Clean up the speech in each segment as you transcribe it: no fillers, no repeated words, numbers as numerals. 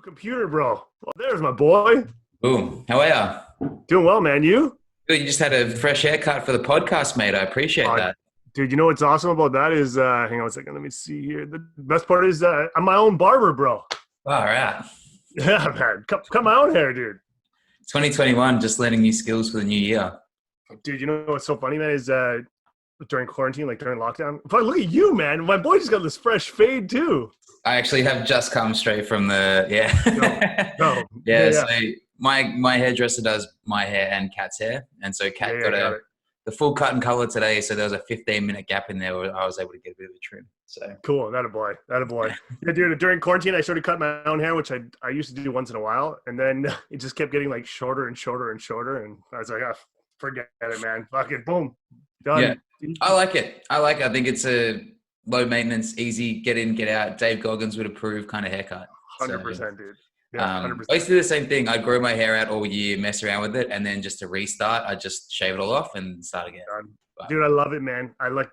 Computer, bro. Well, there's my boy. Boom. How are you? Doing well, man. You? Good. You just had a fresh haircut for the podcast, mate. I appreciate Uh, that. dude, you know what's awesome about that is, hang on a second. Let me see here. The best part is I'm my own barber, bro. All right. Yeah, man. Come out here, dude. 2021, just learning new skills for the new year. Dude, you know what's so funny, man, is during quarantine, like during lockdown. But look at you, man. My boy just got this fresh fade, too. I actually have just come straight from the No. yeah. Yeah. So my hairdresser does my hair and Kat's hair, and so Kat Yeah, got got it. the full cut and color today. So there was a 15-minute gap in there where I was able to get a bit of a trim. So Cool. That a boy. That a boy. Yeah, dude, during quarantine, I started cutting my own hair, which I used to do once in a while. And then it just kept getting like shorter and shorter and shorter. And I was like, oh, forget it, man. Fucking boom. Done. yeah, I like it. I think it's a low maintenance, easy, get in, get out. Dave Goggins would approve kind of haircut. So, 100%, dude. Yeah, I 100%. used to do the same thing. I'd grow my hair out all year, mess around with it, and then just to restart, I'd just shave it all off and start again. Done. But, Dude, I love it, man. I like,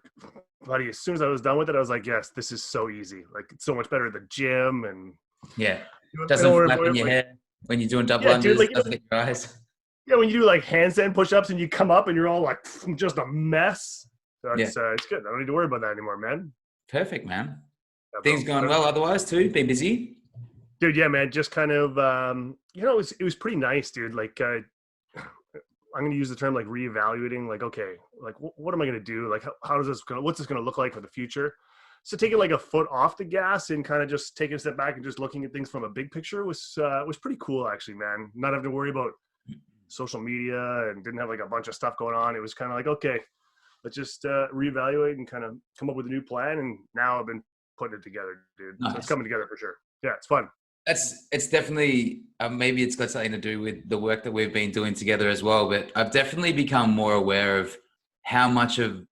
buddy, as soon as I was done with it, I was like, yes, this is so easy. Like, it's so much better at the gym. And yeah, I don't doesn't worry flap about in it, your like, hair when you're doing double yeah, unders, dude, like, doesn't hit your eyes. yeah, when you do like handstand push-ups and you come up and you're all like just a mess. So Yeah, it's good. I don't need to worry about that anymore, man. perfect, man. Yeah, Things bro. going well otherwise too? Been busy? Dude, yeah, man. Just kind of, it was pretty nice, dude. Like, I'm going to use the term like reevaluating, like, okay, like what am I going to do? Like, what's this going to look like for the future? So taking like a foot off the gas and kind of just taking a step back and just looking at things from a big picture was pretty cool, actually, man. Not having to worry about social media and didn't have like a bunch of stuff going on. It was kind of like, okay, let's just reevaluate and kind of come up with a new plan. And now I've been putting it together, dude. So it's Nice. coming together for sure. Yeah, it's fun. It's definitely maybe it's got something to do with the work that we've been doing together as well. But I've definitely become more aware of how much of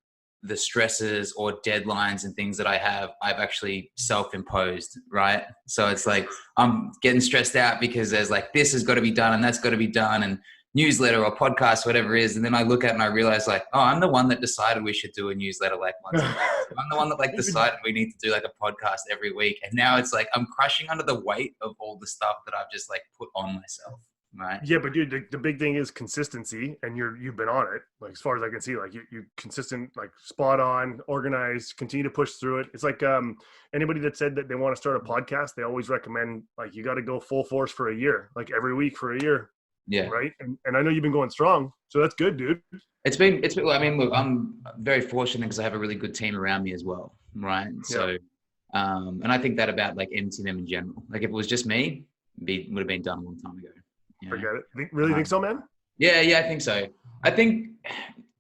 the stresses or deadlines and things that I have, I've actually self-imposed, right? So it's like I'm getting stressed out because there's like this has got to be done and that's got to be done and newsletter or podcast, whatever it is. And then I look at it and I realize like, oh, I'm the one that decided we should do a newsletter like once a month. I'm the one that like decided we need to do like a podcast every week. And now it's like I'm crushing under the weight of all the stuff that I've just like put on myself, right? Yeah, but dude, the big thing is consistency, and you've been on it. Like as far as I can see, like you consistent, like spot on, organized, continue to push through it. It's like anybody that said that they want to start a podcast, they always recommend like you got to go full force for a year, like every week for a year, Yeah. right? And I know you've been going strong, so that's good, dude. It's been, I mean, look, I'm very fortunate because I have a really good team around me as well. Right. Yeah, So, and I think that about like MTM in general, like if it was just me, would have been done a long time ago. You know? forget it. Really think so, man? Yeah. Yeah. I think so. I think,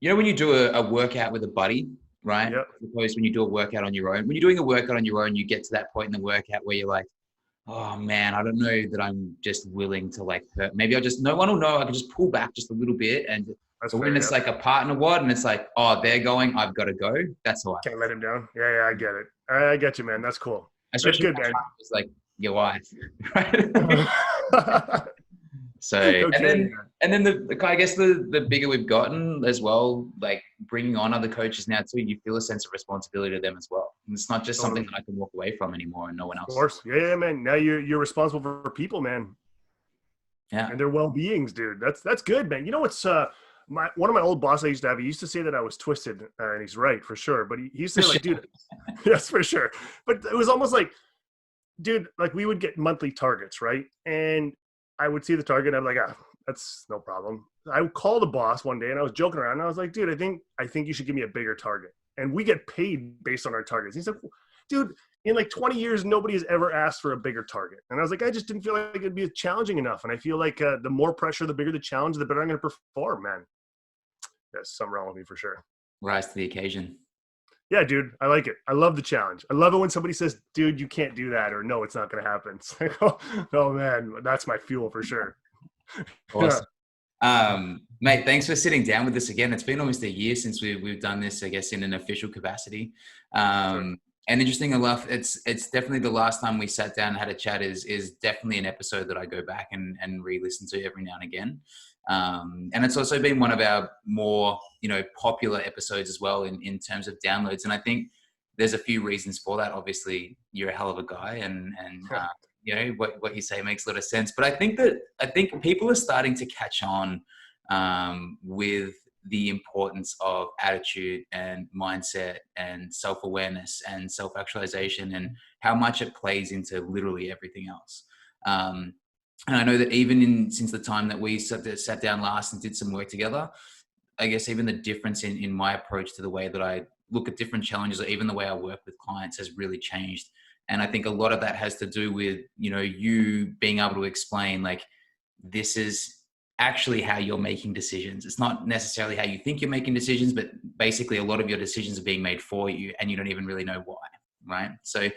you know, when you do a workout with a buddy, right? Yep. As opposed to when you do a workout on your own, when you're doing a workout on your own, you get to that point in the workout where you're like, oh man, I don't know that I'm just willing to like hurt. Maybe no one will know. I can just pull back just a little bit. And That's but fair. when it's Yeah. like a partner WOD and it's like, oh, they're going, I've got to go. That's how I Can't feel. let him down. Yeah, I get it. I get you, man. That's cool. That's Especially good, when man. it's like your wife, right? So, No and kidding, then, man. and then I guess the bigger we've gotten as well, like bringing on other coaches now too, you feel a sense of responsibility to them as well. And it's not just something Totally. that I can walk away from anymore and no one Of else. course. Yeah, man. Now you're responsible for people, man. Yeah. And their well-beings, dude. That's good, man. You know what's one of my old bosses I used to have, he used to say that I was twisted, and he's right for sure. But he used to say like, dude, yes, for sure. But it was almost like, dude, like we would get monthly targets, right? And I would see the target, and I'm like, that's no problem. I would call the boss one day, and I was joking around, and I was like, dude, I think you should give me a bigger target, and we get paid based on our targets. He's like, dude, in like 20 years, nobody has ever asked for a bigger target. And I was like, I just didn't feel like it'd be challenging enough. And I feel like the more pressure, the bigger the challenge, the better I'm going to perform, man. There's something wrong with me for sure. Rise to the occasion. Yeah, dude, I like it. I love the challenge. I love it when somebody says, dude, you can't do that, or no, it's not going to happen. It's like, oh, man, that's my fuel for sure. Awesome. Mate, thanks for sitting down with us again. It's been almost a year since we've done this, I guess, in an official capacity. Sure. And interesting enough, it's definitely the last time we sat down and had a chat is definitely an episode that I go back and re-listen to every now and again. And it's also been one of our more, popular episodes as well in terms of downloads. And I think there's a few reasons for that. Obviously, you're a hell of a guy, and you know, what you say makes a lot of sense. But I think people are starting to catch on with the importance of attitude and mindset and self-awareness and self-actualization and how much it plays into literally everything else. And I know that even since the time that we sat down last and did some work together, I guess even the difference in my approach to the way that I look at different challenges, or even the way I work with clients, has really changed. And I think a lot of that has to do with, you know, you being able to explain, like, this is actually how you're making decisions. It's not necessarily how you think you're making decisions, but basically a lot of your decisions are being made for you and you don't even really know why, right? So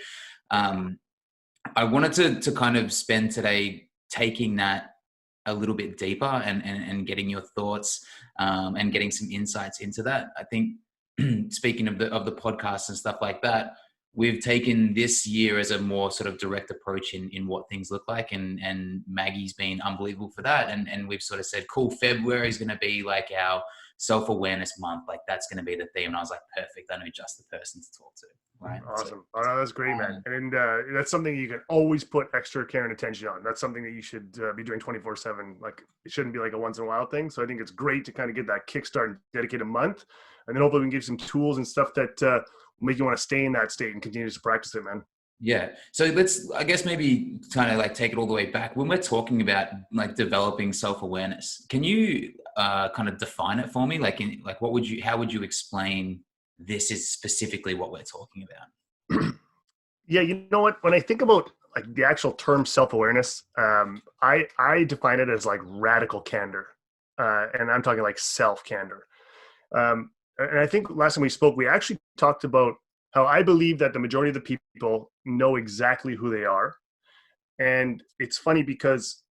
I wanted to kind of spend today taking that a little bit deeper and getting your thoughts and getting some insights into that. I think speaking of the podcast and stuff like that, we've taken this year as a more sort of direct approach in what things look like. And Maggie's been unbelievable for that. And we've sort of said, cool, February is going to be like our self-awareness month. Like, that's going to be the theme. And I was like, perfect. I know just the person to talk to. Right. Awesome. Oh, no, that's great, man. And that's something you can always put extra care and attention on. That's something that you should be doing 24/7. Like, it shouldn't be like a once in a while thing. So I think it's great to kind of get that kickstart and dedicate a month. And then hopefully we can give some tools and stuff that will make you want to stay in that state and continue to practice it, man. Yeah. So let's, I guess, maybe kind of like take it all the way back. When we're talking about like developing self-awareness, can you kind of define it for me? Like, how would you explain this is specifically what we're talking about? Yeah, you know what? When I think about like the actual term self-awareness, I define it as like radical candor, and I'm talking like self-candor. And I think last time we spoke, we actually talked about how I believe that the majority of the people know exactly who they are. And it's funny because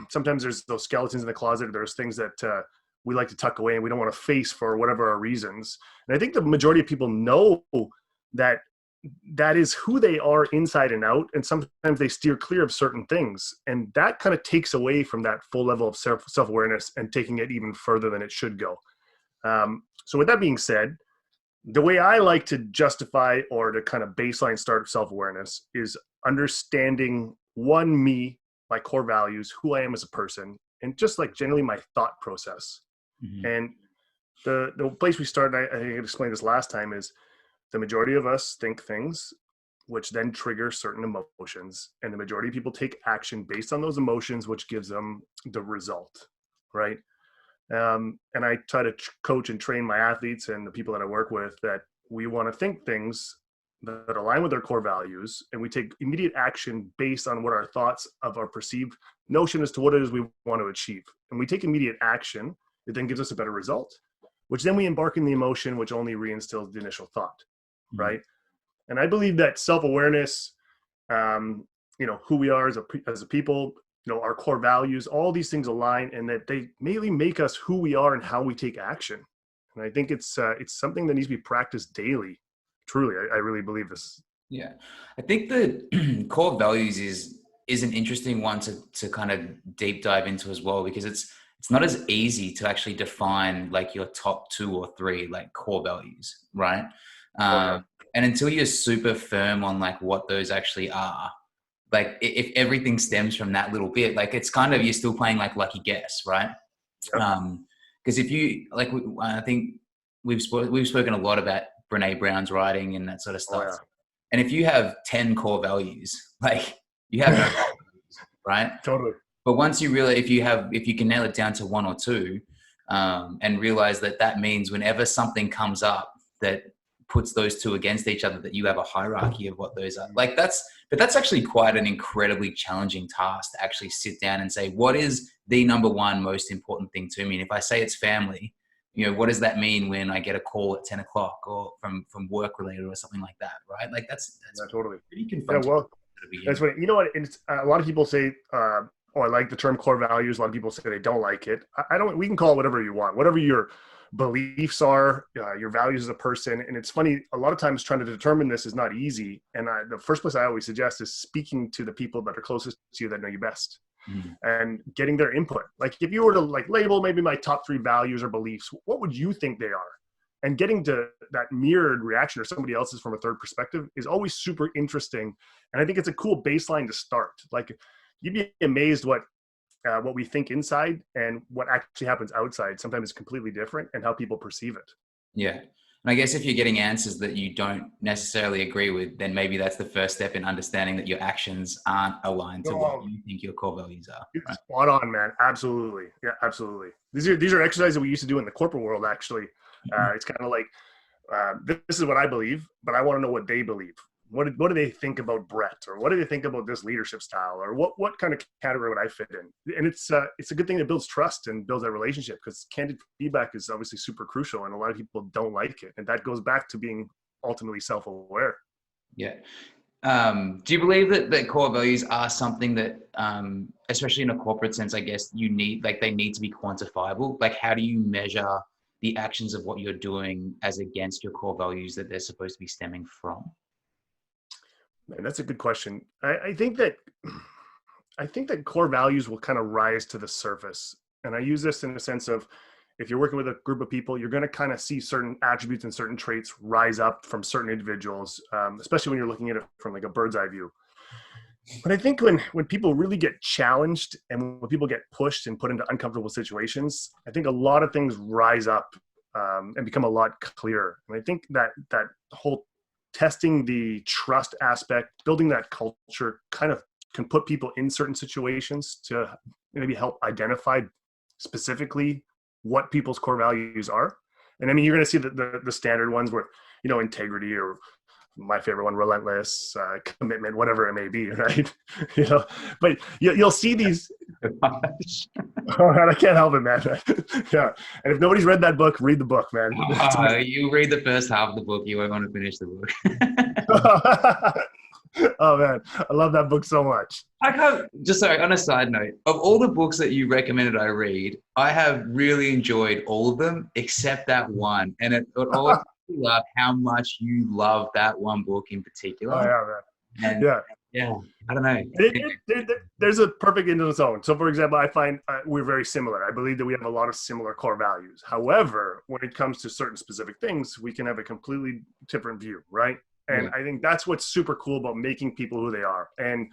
sometimes there's those skeletons in the closet. There's things that we like to tuck away and we don't want to face for whatever our reasons. And I think the majority of people know that that is who they are inside and out. And sometimes they steer clear of certain things. And that kind of takes away from that full level of self-awareness and taking it even further than it should go. So with that being said, the way I like to justify or to kind of baseline start self-awareness is understanding me, my core values, who I am as a person, and just like generally my thought process. Mm-hmm. And the place we started, I explained this last time, is the majority of us think things which then trigger certain emotions, and the majority of people take action based on those emotions, which gives them the result, right? And I try to coach and train my athletes and the people that I work with that we want to think things that align with their core values, and we take immediate action based on what our thoughts of our perceived notion as to what it is we want to achieve. And we take immediate action, it then gives us a better result, which then we embark in the emotion, which only reinstills the initial thought, right? And I believe that self-awareness, who we are as a people, our core values, all these things align, and that they mainly make us who we are and how we take action. And I think it's something that needs to be practiced daily. Truly, I really believe this. Yeah, I think the core values is an interesting one to kind of deep dive into as well, because it's not as easy to actually define like your top 2 or 3 like core values, right? And until you're super firm on like what those actually are, like if everything stems from that little bit, like it's kind of, you're still playing like lucky guess, right? Yep. Because if you like, I think we've spoken a lot about Brene Brown's writing and that sort of stuff. Oh, yeah. And if you have 10 core values, like you have no values, right? Totally. But once you really, if you can nail it down to 1 or 2, and realize that means whenever something comes up that puts those 2 against each other, that you have a hierarchy of what those are. Like that's actually quite an incredibly challenging task to actually sit down and say, what is the number 1 most important thing to me? And if I say it's family, what does that mean when I get a call at 10 o'clock or from work related or something like that, right? Like that's yeah, totally pretty confronting. Yeah, well, that's what, it's, a lot of people say, I like the term core values. A lot of people say they don't like it. We can call it whatever you want, whatever your beliefs are, your values as a person. And it's funny, a lot of times trying to determine this is not easy. And the first place I always suggest is speaking to the people that are closest to you, that know you best, and getting their input. Like if you were to like label maybe my top 3 values or beliefs, what would you think they are? and getting to that mirrored reaction or somebody else's from a third perspective is always super interesting. And I think it's a cool baseline to start. Like, you'd be amazed what we think inside and what actually happens outside sometimes is completely different, and how people perceive it. Yeah. And I guess if you're getting answers that you don't necessarily agree with, then maybe that's the first step in understanding that your actions aren't aligned to what you think your core values are. Right? Spot on, man. Absolutely. Yeah, absolutely. These are exercises that we used to do in the corporate world, actually. It's kind of like, this is what I believe, but I want to know what they believe. What do they think about Brett, or what do they think about this leadership style, or what kind of category would I fit in? And it's a good thing that builds trust and builds that relationship, because candid feedback is obviously super crucial, and a lot of people don't like it, and that goes back to being ultimately self-aware. Yeah. Do you believe that core values are something that, especially in a corporate sense, I guess you need, like, they need to be quantifiable? Like, how do you measure the actions of what you're doing as against your core values that they're supposed to be stemming from? Man, that's a good question. I think that core values will kind of rise to the surface. And I use this in the sense of, if you're working with a group of people, you're going to kind of see certain attributes and certain traits rise up from certain individuals, especially when you're looking at it from like a bird's eye view. But I think when people really get challenged, and when people get pushed and put into uncomfortable situations, I think a lot of things rise up and become a lot clearer. And I think that whole testing the trust aspect, building that culture, kind of can put people in certain situations to maybe help identify specifically what people's core values are. And I mean, you're going to see the standard ones where, integrity, or my favorite one, relentless, commitment, whatever it may be, right? But you'll see these. Oh, man, I can't help it, man. Yeah. And if nobody's read that book, read the book, man. You read the first half of the book, you won't want to finish the book. Oh man, I love that book so much. Sorry, on a side note, of all the books that you recommended I read, I have really enjoyed all of them except that one. And it always makes me laugh how much you love that one book in particular. Oh, yeah, man. And yeah, I don't know. There's a perfect in its own. So for example, I find we're very similar. I believe that we have a lot of similar core values. However, when it comes to certain specific things, we can have a completely different view, right? And I think that's what's super cool about making people who they are. And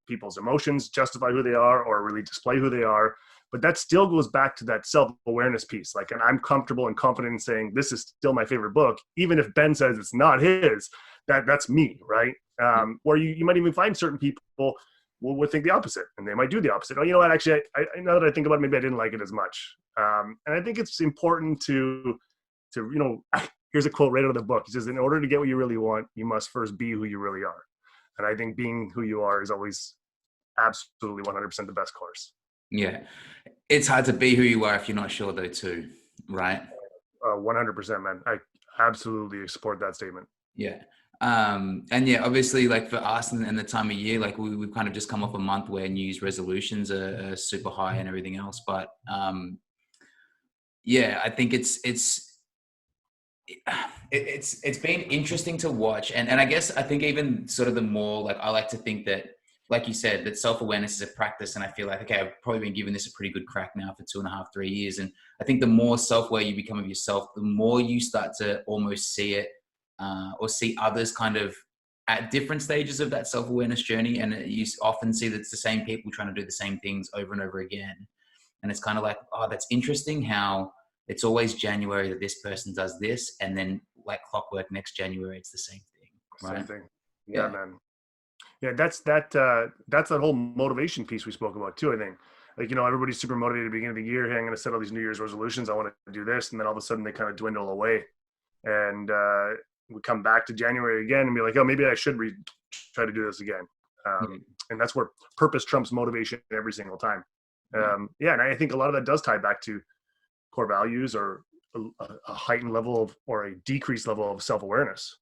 people's emotions justify who they are, or really display who they are. But that still goes back to that self-awareness piece. Like, and I'm comfortable and confident in saying, this is still my favorite book. Even if Ben says it's not his, that's me, right? Or you might even find certain people would think the opposite, and they might do the opposite. Oh, you know what? Actually, I now that I think about it, maybe I didn't like it as much. And I think it's important to here's a quote right out of the book. He says, in order to get what you really want, you must first be who you really are. And I think being who you are is always absolutely 100% the best course. Yeah. It's hard to be who you are if you're not sure, though, too, right? 100%, man. I absolutely support that statement. Yeah. And yeah, obviously, like for us and the time of year, like we've kind of just come off a month where New Year's resolutions are super high and everything else. But yeah, I think it's been interesting to watch. And I guess I think even sort of the more, like, I like to think that, like you said, that self-awareness is a practice. And I feel like, okay, I've probably been giving this a pretty good crack now for 2.5, 3 years. And I think the more self-aware you become of yourself, the more you start to almost see it or see others kind of at different stages of that self-awareness journey. And you often see that it's the same people trying to do the same things over and over again. And it's kind of like, oh, that's interesting how it's always January that this person does this, and then like clockwork next January it's the same thing, right? Same thing. Yeah, man. Yeah, that's that whole motivation piece we spoke about too. I think, like, everybody's super motivated at the beginning of the year. Hey, I'm going to set all these New Year's resolutions. I want to do this, and then all of a sudden they kind of dwindle away, and we come back to January again and be like, oh, maybe I should try to do this again. And that's where purpose trumps motivation every single time. And I think a lot of that does tie back to core values, or a heightened level of, or a decreased level of self-awareness.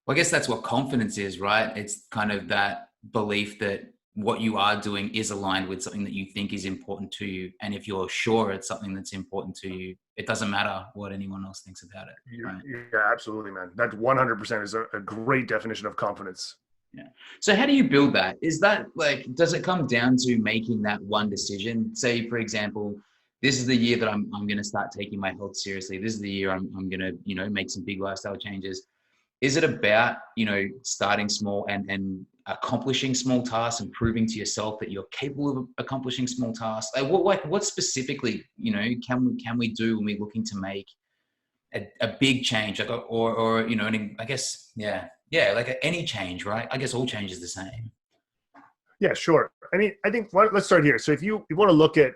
Well, I guess that's what confidence is, right? It's kind of that belief that what you are doing is aligned with something that you think is important to you. And if you're sure it's something that's important to you, it doesn't matter what anyone else thinks about it. Right? Yeah, absolutely, man. That 100% is a great definition of confidence. Yeah. So how do you build that? Is that like, does it come down to making that one decision? Say, for example, this is the year that I'm going to start taking my health seriously. This is the year I'm going to, you know, make some big lifestyle changes. Is it about, you know, starting small and accomplishing small tasks and proving to yourself that you're capable of accomplishing small tasks? Like what specifically, you know, can we do when we're looking to make a big change, like, or you know, I guess, like any change, right? I guess all change is the same. Yeah, sure. I mean, I think let's start here. So if you want to look at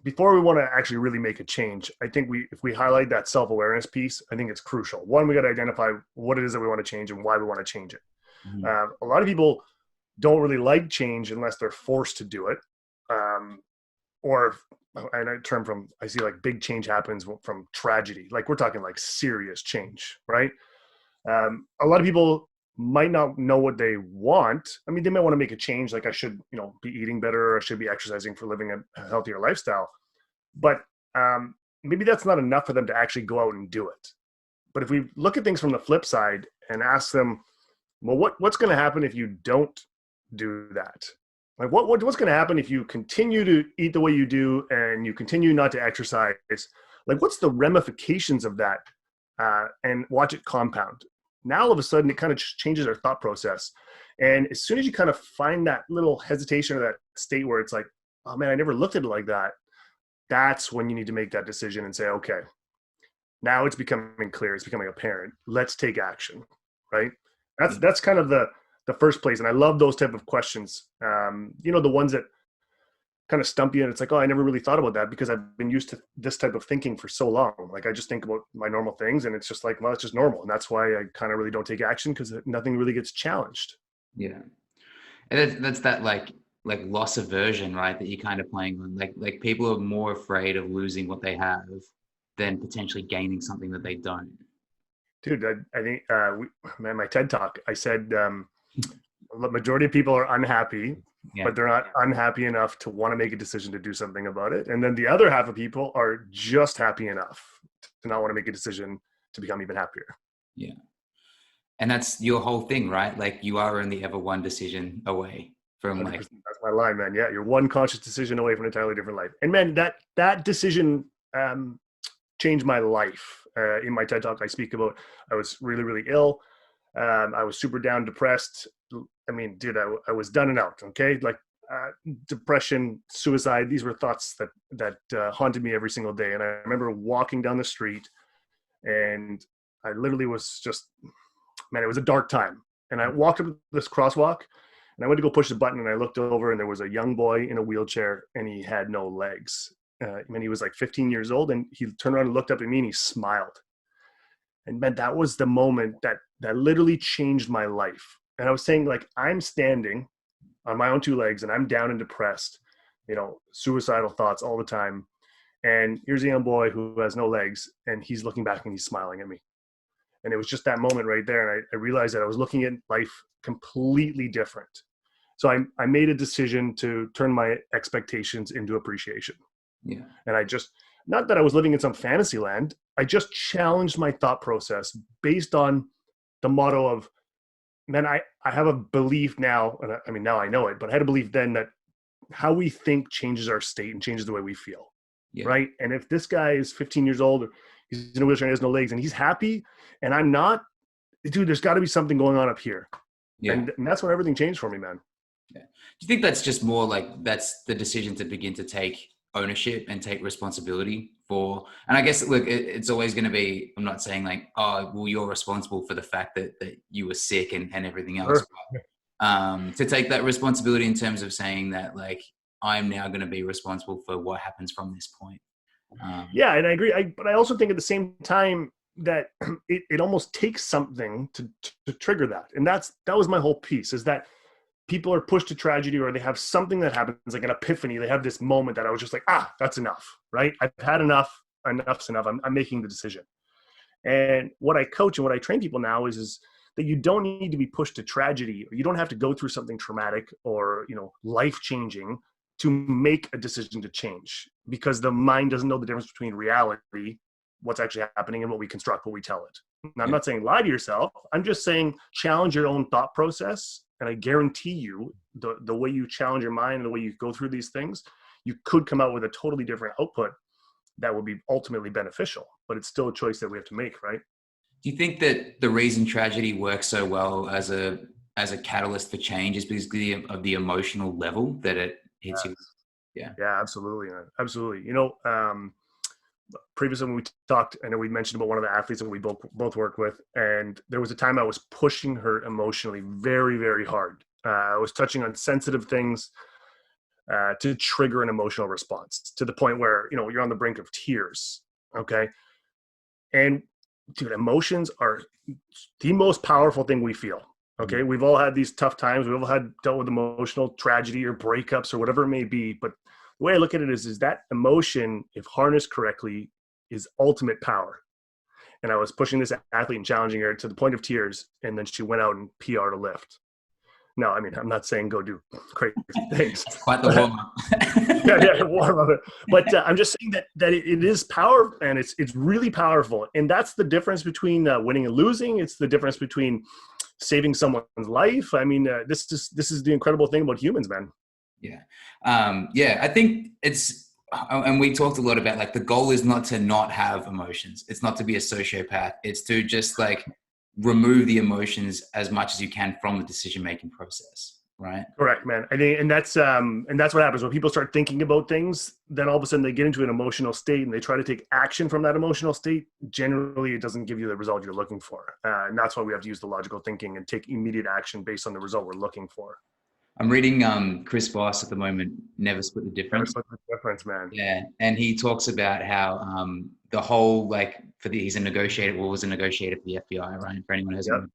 before we want to actually really make a change, I think if we highlight that self-awareness piece, I think it's crucial. One, we got to identify what it is that we want to change and why we want to change it. A lot of people don't really like change unless they're forced to do it. Or, and I see like big change happens from tragedy. Like we're talking like serious change, right? A lot of people might not know what they want. I mean, they might want to make a change, like I should, you know, be eating better, or I should be exercising for living a healthier lifestyle. But maybe that's not enough for them to actually go out and do it. But if we look at things from the flip side and ask them, well, what's going to happen if you don't do that? Like what's going to happen if you continue to eat the way you do and you continue not to exercise? Like what's the ramifications of that? And watch it compound. Now all of a sudden it kind of changes our thought process. And as soon as you kind of find that little hesitation or that state where it's like, oh man, I never looked at it like that. That's when you need to make that decision and say, okay, now it's becoming clear. It's becoming apparent. Let's take action, right? That's kind of the first place. And I love those type of questions. You know, the ones that kind of stump you and it's like, oh, I never really thought about that because I've been used to this type of thinking for so long. Like I just think about my normal things and it's just like, well, it's just normal. And that's why I kind of really don't take action because nothing really gets challenged. Yeah. And that's that like loss aversion, right? That you're kind of playing on. Like people are more afraid of losing what they have than potentially gaining something that they don't. Dude, I think my TED talk, I said the majority of people are unhappy, but they're not unhappy enough to want to make a decision to do something about it. And then the other half of people are just happy enough to not want to make a decision to become even happier. Yeah. And that's your whole thing, right? Like you are only ever one decision away from like. That's my line, man. Yeah, you're one conscious decision away from an entirely different life. And man, that decision changed my life. In my TED talk, I speak about I was really, really ill. I was super down, depressed. I mean, dude, I was done and out. Okay, like depression, suicide. These were thoughts that haunted me every single day. And I remember walking down the street, and I literally was just, man, it was a dark time. And I walked up this crosswalk, and I went to go push the button, and I looked over, and there was a young boy in a wheelchair, and he had no legs. And he was like 15 years old, and he turned around and looked up at me and he smiled. And man, that was the moment that literally changed my life. And I was saying, like, I'm standing on my own two legs and I'm down and depressed, you know, suicidal thoughts all the time. And here's a young boy who has no legs, and he's looking back and he's smiling at me. And it was just that moment right there. And I realized that I was looking at life completely different. So I made a decision to turn my expectations into appreciation. Yeah. And I just, not that I was living in some fantasy land, I just challenged my thought process based on the motto of, man, I have a belief now, and I mean, now I know it, but I had a belief then that how we think changes our state and changes the way we feel. Yeah. Right. And if this guy is 15 years old, or he's in a wheelchair and has no legs, and he's happy and I'm not, dude, there's got to be something going on up here. Yeah. And that's when everything changed for me, man. Yeah. Do you think that's just more like that's the decision to begin to take ownership and take responsibility for, and I guess, look, it's always going to be, I'm not saying like, oh, well, you're responsible for the fact that you were sick and everything else. Sure. But, to take that responsibility in terms of saying that, like, I'm now going to be responsible for what happens from this point. Yeah, and I agree. But I also think at the same time that it almost takes something to trigger that. And that was my whole piece, is that people are pushed to tragedy, or they have something that happens, like an epiphany. They have this moment that I was just like, that's enough, right? I've had enough. Enough's enough. I'm making the decision. And what I coach and what I train people now is that you don't need to be pushed to tragedy, or you don't have to go through something traumatic or, you know, life-changing to make a decision to change, because the mind doesn't know the difference between reality, what's actually happening, and what we construct, what we tell it. Now, I'm not saying lie to yourself. I'm just saying challenge your own thought process. And I guarantee you, the way you challenge your mind and the way you go through these things, you could come out with a totally different output that will be ultimately beneficial, but it's still a choice that we have to make, right? Do you think that the reason tragedy works so well as a catalyst for change is because of the emotional level that it hits you? Yeah. Yeah, absolutely, man. Absolutely. Previously when we talked, I know we mentioned about one of the athletes that we both work with, and there was a time I was pushing her emotionally very, very hard. I was touching on sensitive things to trigger an emotional response to the point where you're on the brink of tears. Okay, and dude, emotions are the most powerful thing we feel. Okay, we've all had these tough times. We've all had dealt with emotional tragedy or breakups or whatever it may be. But the way I look at it is that emotion, if harnessed correctly, is ultimate power. And I was pushing this athlete and challenging her to the point of tears, and then she went out and PR'd a lift. No, I mean, I'm not saying go do crazy things. That's quite the warm up. yeah, warm up. But I'm just saying that it is power, and it's really powerful. And that's the difference between winning and losing. It's the difference between saving someone's life. I mean, this is the incredible thing about humans, man. Yeah. I think it's, and we talked a lot about like the goal is not to not have emotions. It's not to be a sociopath. It's to just like remove the emotions as much as you can from the decision-making process. Right. Correct, man. I think, and that's what happens when people start thinking about things. Then all of a sudden they get into an emotional state and they try to take action from that emotional state. Generally, it doesn't give you the result you're looking for, and that's why we have to use the logical thinking and take immediate action based on the result we're looking for. I'm reading Chris Voss at the moment, Never Split the Difference. Never Split the Difference, man. Yeah, and he talks about how the whole like he's a negotiator, was a negotiator for the FBI, right? For anyone who hasn't.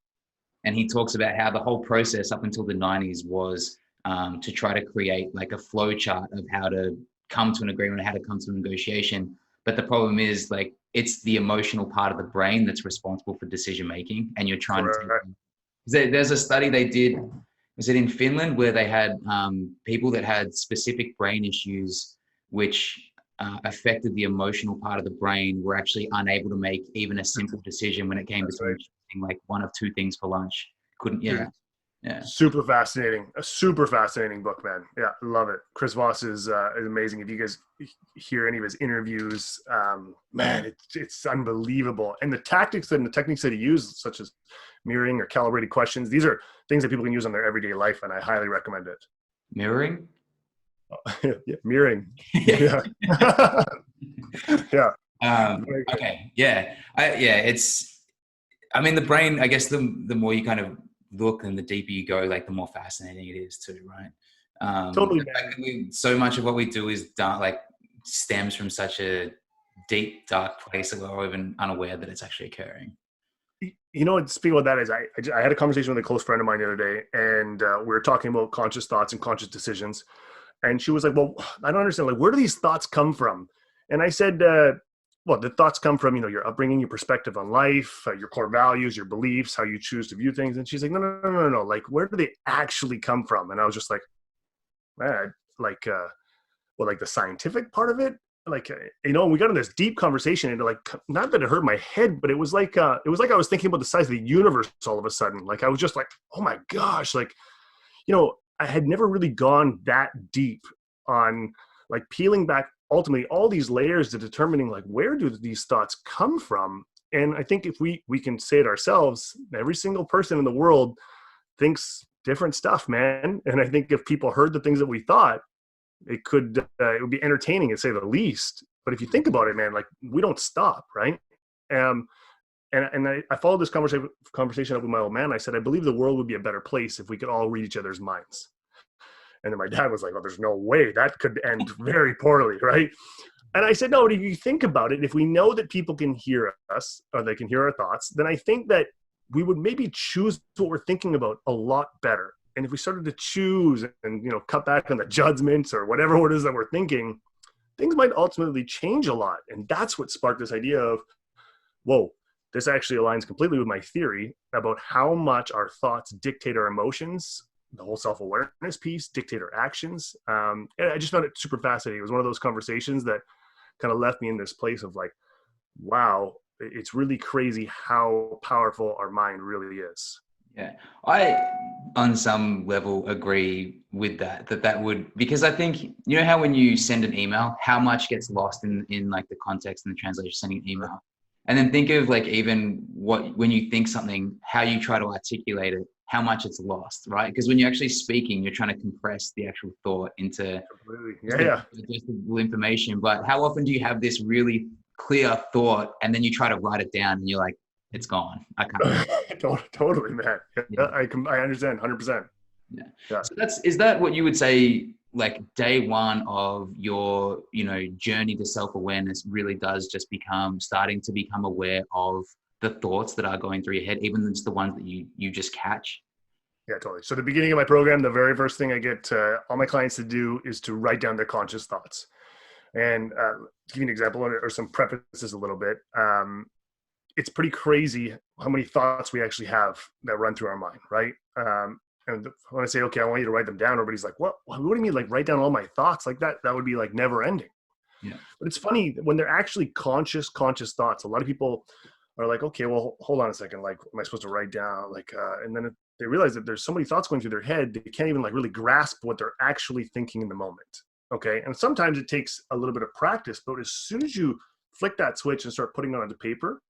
And he talks about how the whole process up until the 90s was to try to create like a flow chart of how to come to an agreement, how to come to a negotiation. But the problem is like it's the emotional part of the brain that's responsible for decision making, and you're trying to. There's a study they did. Was it in Finland where they had people that had specific brain issues, which affected the emotional part of the brain, were actually unable to make even a simple decision when it came to choosing like one of two things for lunch. Couldn't, yeah. Super fascinating. A super fascinating book, man. Yeah, I love it. Chris Voss is amazing. If you guys hear any of his interviews, man, it's unbelievable. And the tactics and the techniques that he used, such as mirroring or calibrated questions, these are things that people can use on their everyday life, and I highly recommend it. Mirroring? Yeah, mirroring. Yeah. Yeah. Okay. Yeah. It's, I mean, the brain, I guess the more you kind of look and the deeper you go, like the more fascinating it is too, right? Totally. The fact that so much of what we do is done, like stems from such a deep, dark place that we're even unaware that it's actually occurring. You know, speaking about that is I had a conversation with a close friend of mine the other day, and we were talking about conscious thoughts and conscious decisions. And she was like, well, I don't understand. Like, where do these thoughts come from? And I said, well, the thoughts come from, your upbringing, your perspective on life, your core values, your beliefs, how you choose to view things. And she's like, no. Like, where do they actually come from? And I was just like, man, like the scientific part of it. Like, and we got in this deep conversation, and like, not that it hurt my head, but it was like I was thinking about the size of the universe all of a sudden. Like, I was just like, oh my gosh, like, I had never really gone that deep on like peeling back ultimately all these layers to determining like, where do these thoughts come from? And I think if we can say it ourselves, every single person in the world thinks different stuff, man. And I think if people heard the things that we thought, it would be entertaining to say the least. But if you think about it, man, like we don't stop, right? And I followed this conversation up with my old man. I said, I believe the world would be a better place if we could all read each other's minds. And then my dad was like, well, there's no way that could end very poorly, right? And I said, no, but if you think about it, if we know that people can hear us or they can hear our thoughts, then I think that we would maybe choose what we're thinking about a lot better. And if we started to choose and, cut back on the judgments or whatever it is that we're thinking, things might ultimately change a lot. And that's what sparked this idea of, whoa, this actually aligns completely with my theory about how much our thoughts dictate our emotions, the whole self-awareness piece, dictate our actions. And I just found it super fascinating. It was one of those conversations that kind of left me in this place of like, wow, it's really crazy how powerful our mind really is. Yeah, I, on some level, agree with that. That would, because I think, you know how when you send an email, how much gets lost in like the context and the translation, sending an email, and then think of like even what when you think something, how you try to articulate it, how much it's lost, right? Because when you're actually speaking, you're trying to compress the actual thought into Completely. just Yeah, yeah. digestible information. But how often do you have this really clear thought, and then you try to write it down, and you're like, it's gone. I can't. Totally, man. Yeah. Yeah, I understand 100%. Yeah. Yeah. So is that what you would say, like day one of your, journey to self-awareness really does just starting to become aware of the thoughts that are going through your head, even just the ones that you just catch? Yeah, totally. So the beginning of my program, the very first thing I get all my clients to do is to write down their conscious thoughts. And to give you an example or some prefaces a little bit, it's pretty crazy how many thoughts we actually have that run through our mind, right? And when I say, okay, I want you to write them down, everybody's like, what do you mean, like write down all my thoughts? Like that would be like never ending. Yeah. But it's funny when they're actually conscious thoughts. A lot of people are like, okay, well, hold on a second. Like, am I supposed to write down? And then they realize that there's so many thoughts going through their head, they can't even like really grasp what they're actually thinking in the moment. Okay. And sometimes it takes a little bit of practice, but as soon as you flick that switch and start putting it onto paper,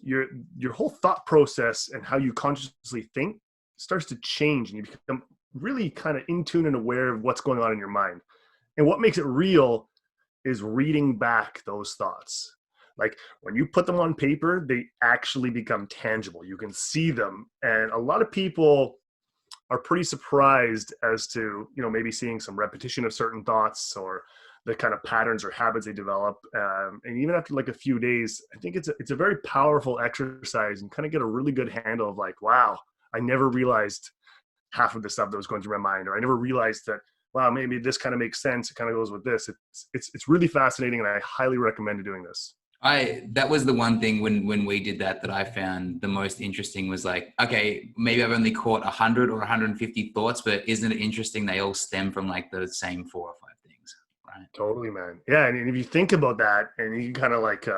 your whole thought process and how you consciously think starts to change, and you become really kind of in tune and aware of what's going on in your mind. And what makes it real is reading back those thoughts. Like when you put them on paper, they actually become tangible. You can see them. And a lot of people are pretty surprised as to, maybe seeing some repetition of certain thoughts or the kind of patterns or habits they develop. And even after like a few days, I think it's a very powerful exercise and kind of get a really good handle of like, wow, I never realized half of the stuff that was going through my mind, or I never realized that, wow, maybe this kind of makes sense. It kind of goes with this. It's really fascinating, and I highly recommend doing this. That was the one thing when we did that I found the most interesting was like, okay, maybe I've only caught 100 or 150 thoughts, but isn't it interesting? They all stem from like the same 4 or 5 things, right? Totally, man. Yeah. And if you think about that and you can kind of like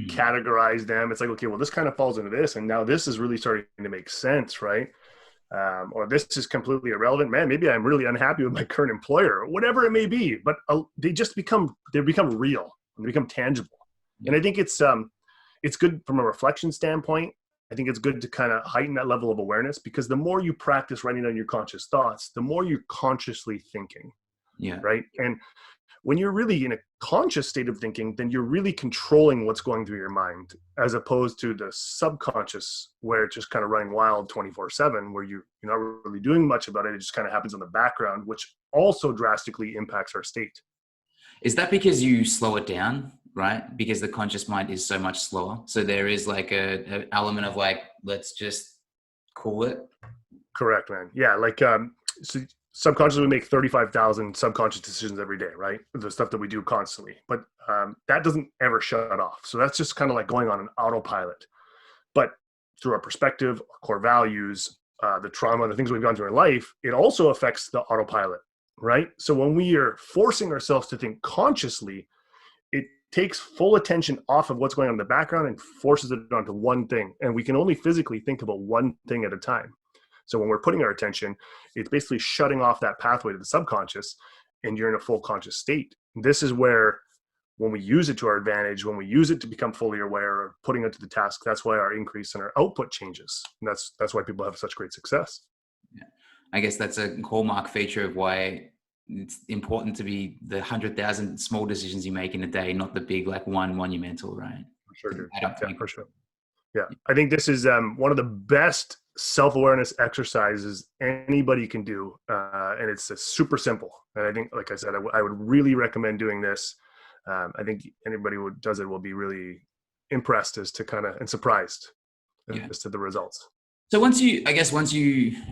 categorize them, it's like, okay, well, this kind of falls into this. And now this is really starting to make sense, right? Or this is completely irrelevant. Man, maybe I'm really unhappy with my current employer, or whatever it may be. But they become real and they become tangible. And I think it's good from a reflection standpoint. I think it's good to kind of heighten that level of awareness, because the more you practice writing down your conscious thoughts, the more you're consciously thinking. Yeah. Right. And when you're really in a conscious state of thinking, then you're really controlling what's going through your mind, as opposed to the subconscious, where it's just kind of running wild 24/7, where you're not really doing much about it. It just kind of happens in the background, which also drastically impacts our state. Is that because you slow it down, right? Because the conscious mind is so much slower. So there is like a element of like, let's just cool it. Correct, man. Yeah. So subconsciously we make 35,000 subconscious decisions every day, right? The stuff that we do constantly, but that doesn't ever shut off. So that's just kind of like going on an autopilot. But through our perspective, our core values, the trauma, the things we've gone through in life, it also affects the autopilot, right? So when we are forcing ourselves to think consciously, it takes full attention off of what's going on in the background and forces it onto one thing. And we can only physically think about one thing at a time. So when we're putting our attention, it's basically shutting off that pathway to the subconscious, and you're in a full conscious state. This is where, when we use it to our advantage, when we use it to become fully aware of putting it to the task, that's why our increase in our output changes. And that's why people have such great success. Yeah. I guess that's a hallmark feature of why it's important to be the 100,000 small decisions you make in a day, not the big, like one monumental, right? For sure, dude. Yeah, For sure. Yeah. I think this is one of the best self-awareness exercises anybody can do. And it's super simple. And I think, like I said, I would really recommend doing this. I think anybody who does it will be really impressed and surprised as to the results. So once you,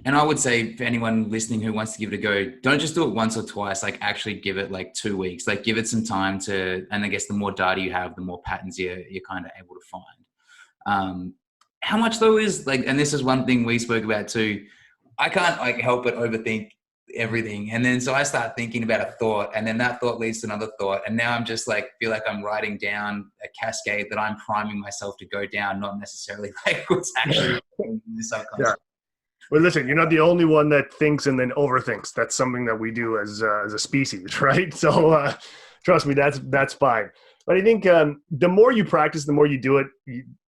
and I would say for anyone listening who wants to give it a go, don't just do it once or twice, like actually give it like 2 weeks, like give it some time and I guess the more data you have, the more patterns you're kind of able to find. How much though is like, and this is one thing we spoke about too, I can't like help but overthink everything. And then, so I start thinking about a thought, and then that thought leads to another thought. And now I'm just like, feel like I'm writing down a cascade that I'm priming myself to go down, not necessarily like what's actually in the subconscious. Well, listen, you're not the only one that thinks and then overthinks. That's something that we do as a species, right? So trust me, that's fine. But I think the more you practice, the more you do it,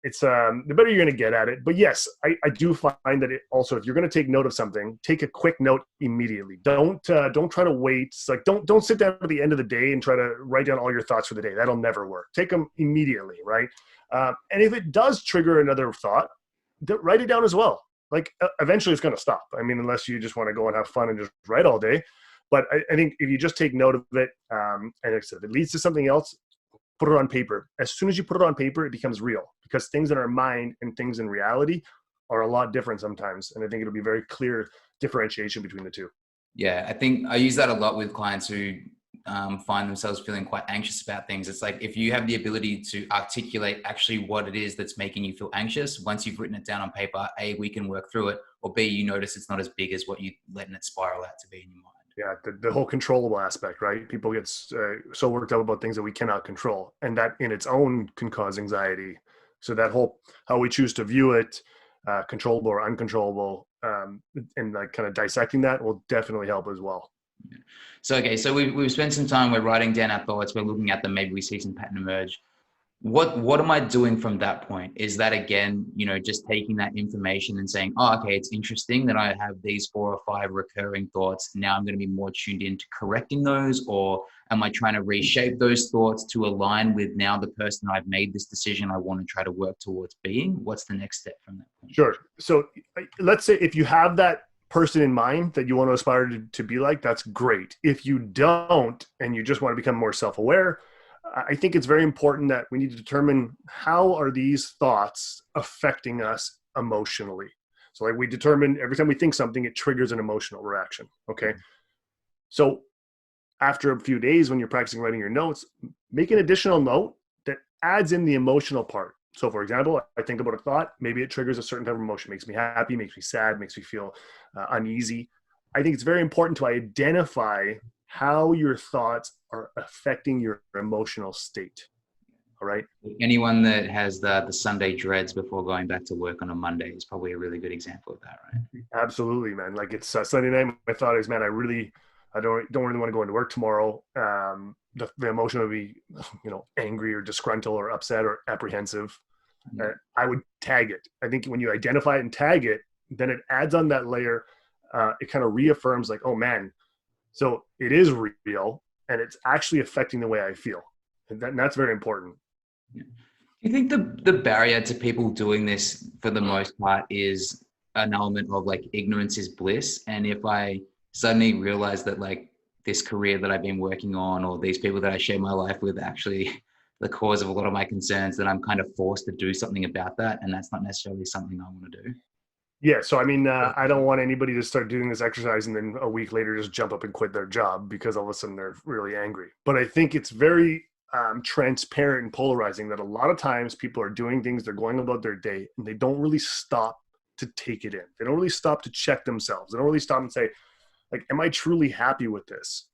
it's the better you're going to get at it. But yes, I do find that it also, if you're going to take note of something, take a quick note immediately. Don't try to wait. It's like don't sit down at the end of the day and try to write down all your thoughts for the day. That'll never work. Take them immediately, right? And if it does trigger another thought, write it down as well. Like eventually it's going to stop. I mean, unless you just want to go and have fun and just write all day. But I think if you just take note of it, and if it leads to something else, put it on paper. As soon as you put it on paper, it becomes real, because things in our mind and things in reality are a lot different sometimes. And I think it'll be very clear differentiation between the two. Yeah, I think I use that a lot with clients who find themselves feeling quite anxious about things. It's like, if you have the ability to articulate actually what it is that's making you feel anxious, once you've written it down on paper, A, we can work through it, or B, you notice it's not as big as what you letting it spiral out to be in your mind. Yeah, the whole controllable aspect, right? People get so worked up about things that we cannot control, and that in its own can cause anxiety. So that whole, how we choose to view it, controllable or uncontrollable, and like kind of dissecting that will definitely help as well. So, okay, so we've spent some time, we're writing down our thoughts, we're looking at them, maybe we see some pattern emerge. What am I doing from that point? Is that, again, just taking that information and saying, oh, okay, it's interesting that I have these 4 or 5 recurring thoughts. Now I'm going to be more tuned into correcting those, or am I trying to reshape those thoughts to align with now the person I've made this decision I want to try to work towards being? What's the next step from that point? Sure. So let's say if you have that person in mind that you want to aspire to be like, that's great. If you don't, and you just want to become more self-aware, I think it's very important that we need to determine, how are these thoughts affecting us emotionally? So like, we determine every time we think something, it triggers an emotional reaction. Okay. So after a few days, when you're practicing writing your notes, make an additional note that adds in the emotional part. So for example, I think about a thought, maybe it triggers a certain type of emotion, makes me happy, makes me sad, makes me feel uneasy. I think it's very important to identify how your thoughts are affecting your emotional state. All right. Anyone that has the Sunday dreads before going back to work on a Monday is probably a really good example of that, right? Absolutely, man. Like, it's Sunday night. My thought is, man, I don't really want to go into work tomorrow. The emotion would be, angry or disgruntled or upset or apprehensive. I would tag it. I think when you identify it and tag it, then it adds on that layer. It kind of reaffirms, like, oh man, so it is real and it's actually affecting the way I feel. And that's very important. Do you think the barrier to people doing this for the most part is an element of like, ignorance is bliss? And if I suddenly realize that like this career that I've been working on, or these people that I share my life with, actually the cause of a lot of my concerns, then I'm kind of forced to do something about that. And that's not necessarily something I want to do. Yeah. So, I mean, I don't want anybody to start doing this exercise and then a week later just jump up and quit their job because all of a sudden they're really angry. But I think it's very transparent and polarizing that a lot of times people are doing things, they're going about their day, and they don't really stop to take it in. They don't really stop to check themselves. They don't really stop and say, like, am I truly happy with this?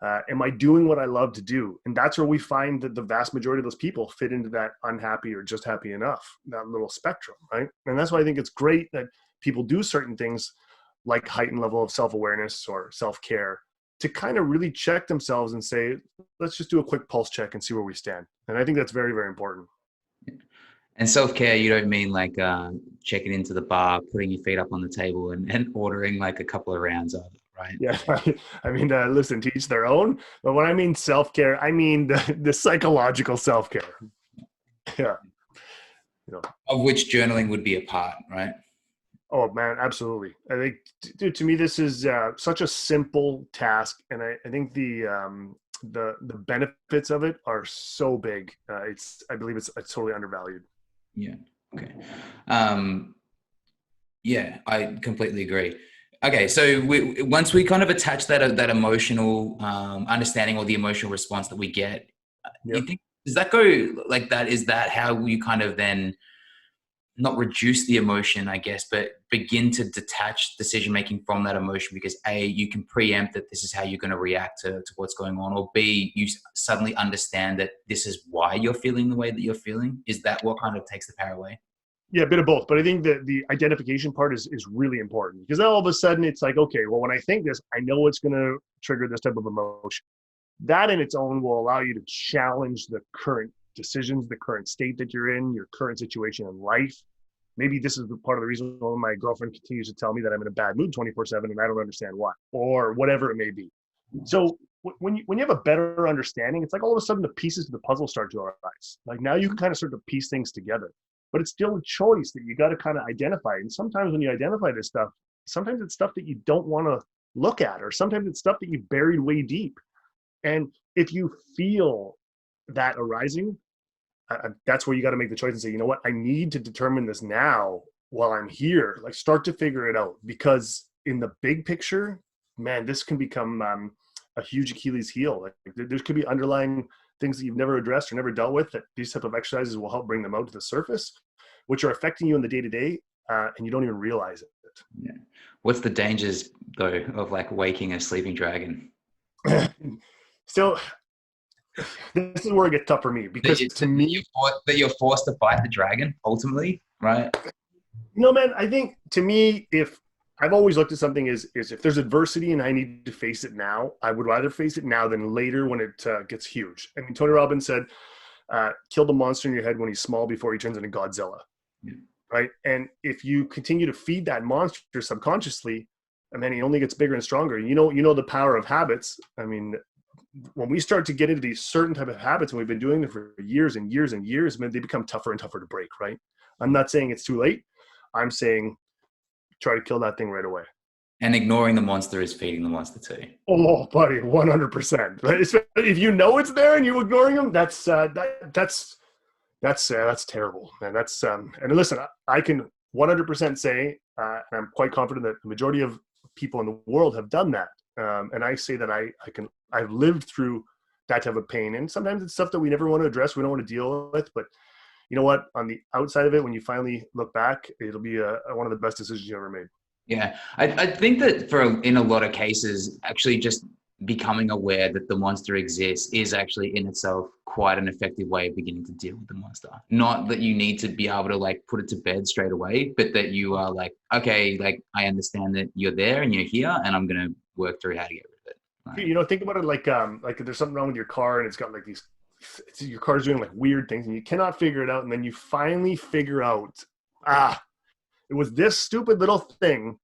Am I doing what I love to do? And that's where we find that the vast majority of those people fit into that unhappy or just happy enough, that little spectrum, right? And that's why I think it's great that people do certain things like heightened level of self-awareness or self-care to kind of really check themselves and say, let's just do a quick pulse check and see where we stand. And I think that's very, very important. And self-care, you don't mean like checking into the bar, putting your feet up on the table and ordering like a couple of rounds of it, right? Yeah. I mean, listen, to each their own. But when I mean self-care, I mean the psychological self-care. Yeah. Of which journaling would be a part, right? Oh man, absolutely. I think, dude, to me, this is such a simple task, and I think the benefits of it are so big. I believe it's totally undervalued. Yeah. Okay. Yeah, I completely agree. Okay, so once we kind of attach that emotional understanding or the emotional response that we get, you think, does that go like that? Is that how you kind of then not reduce the emotion, I guess, but begin to detach decision-making from that emotion? Because A, you can preempt that this is how you're going to react to what's going on, or B, you suddenly understand that this is why you're feeling the way that you're feeling. Is that what kind of takes the power away? Yeah, a bit of both. But I think that the identification part is really important, because then all of a sudden it's like, okay, well, when I think this, I know it's going to trigger this type of emotion. That in its own will allow you to challenge the current decisions, the current state that you're in, your current situation in life. Maybe this is the part of the reason why my girlfriend continues to tell me that I'm in a bad mood 24/7 and I don't understand why, or whatever it may be. So when you have a better understanding, it's like all of a sudden the pieces of the puzzle start to arise. Like now you can kind of start to piece things together, but it's still a choice that you got to kind of identify. And sometimes when you identify this stuff, sometimes it's stuff that you don't want to look at, or sometimes it's stuff that you buried way deep. And if you feel that arising, that's where you got to make the choice and say, you know what, I need to determine this now while I'm here. Like start to figure it out, because in the big picture, man, this can become a huge Achilles heel. Like there could be underlying things that you've never addressed or never dealt with, that these type of exercises will help bring them out to the surface, which are affecting you in the day to day, and you don't even realize it. Yeah. What's the dangers though of like waking a sleeping dragon? So this is where it gets tough for me, because to me, that you're forced to fight the dragon ultimately, right? no, man, I think to me, if I've always looked at something is if there's adversity and I need to face it now, I would rather face it now than later when it gets huge. I mean, Tony Robbins said, kill the monster in your head when he's small before he turns into Godzilla. Yeah. Right. And if you continue to feed that monster subconsciously, and then he only gets bigger and stronger. You know the power of habits. I mean, when we start to get into these certain type of habits, and we've been doing it for years and years and years, man, they become tougher and tougher to break, right? I'm not saying it's too late. I'm saying try to kill that thing right away. And ignoring the monster is feeding the monster too. Oh, buddy, 100%. If you know it's there and you're ignoring them, that's terrible, man. That's and listen, I can 100% say, and I'm quite confident that the majority of people in the world have done that. And I say that I've lived through that type of pain. And sometimes it's stuff that we never want to address, we don't want to deal with. But you know what? On the outside of it, when you finally look back, it'll be one of the best decisions you ever made. Yeah, I think that in a lot of cases, actually just becoming aware that the monster exists is actually in itself quite an effective way of beginning to deal with the monster. Not that you need to be able to like put it to bed straight away, but that you are like, okay, like I understand that you're there and you're here, and I'm going to work through how to get rid of it. Right? You know, think about it like if there's something wrong with your car and it's got like your car's doing like weird things and you cannot figure it out, and then you finally figure out, it was this stupid little thing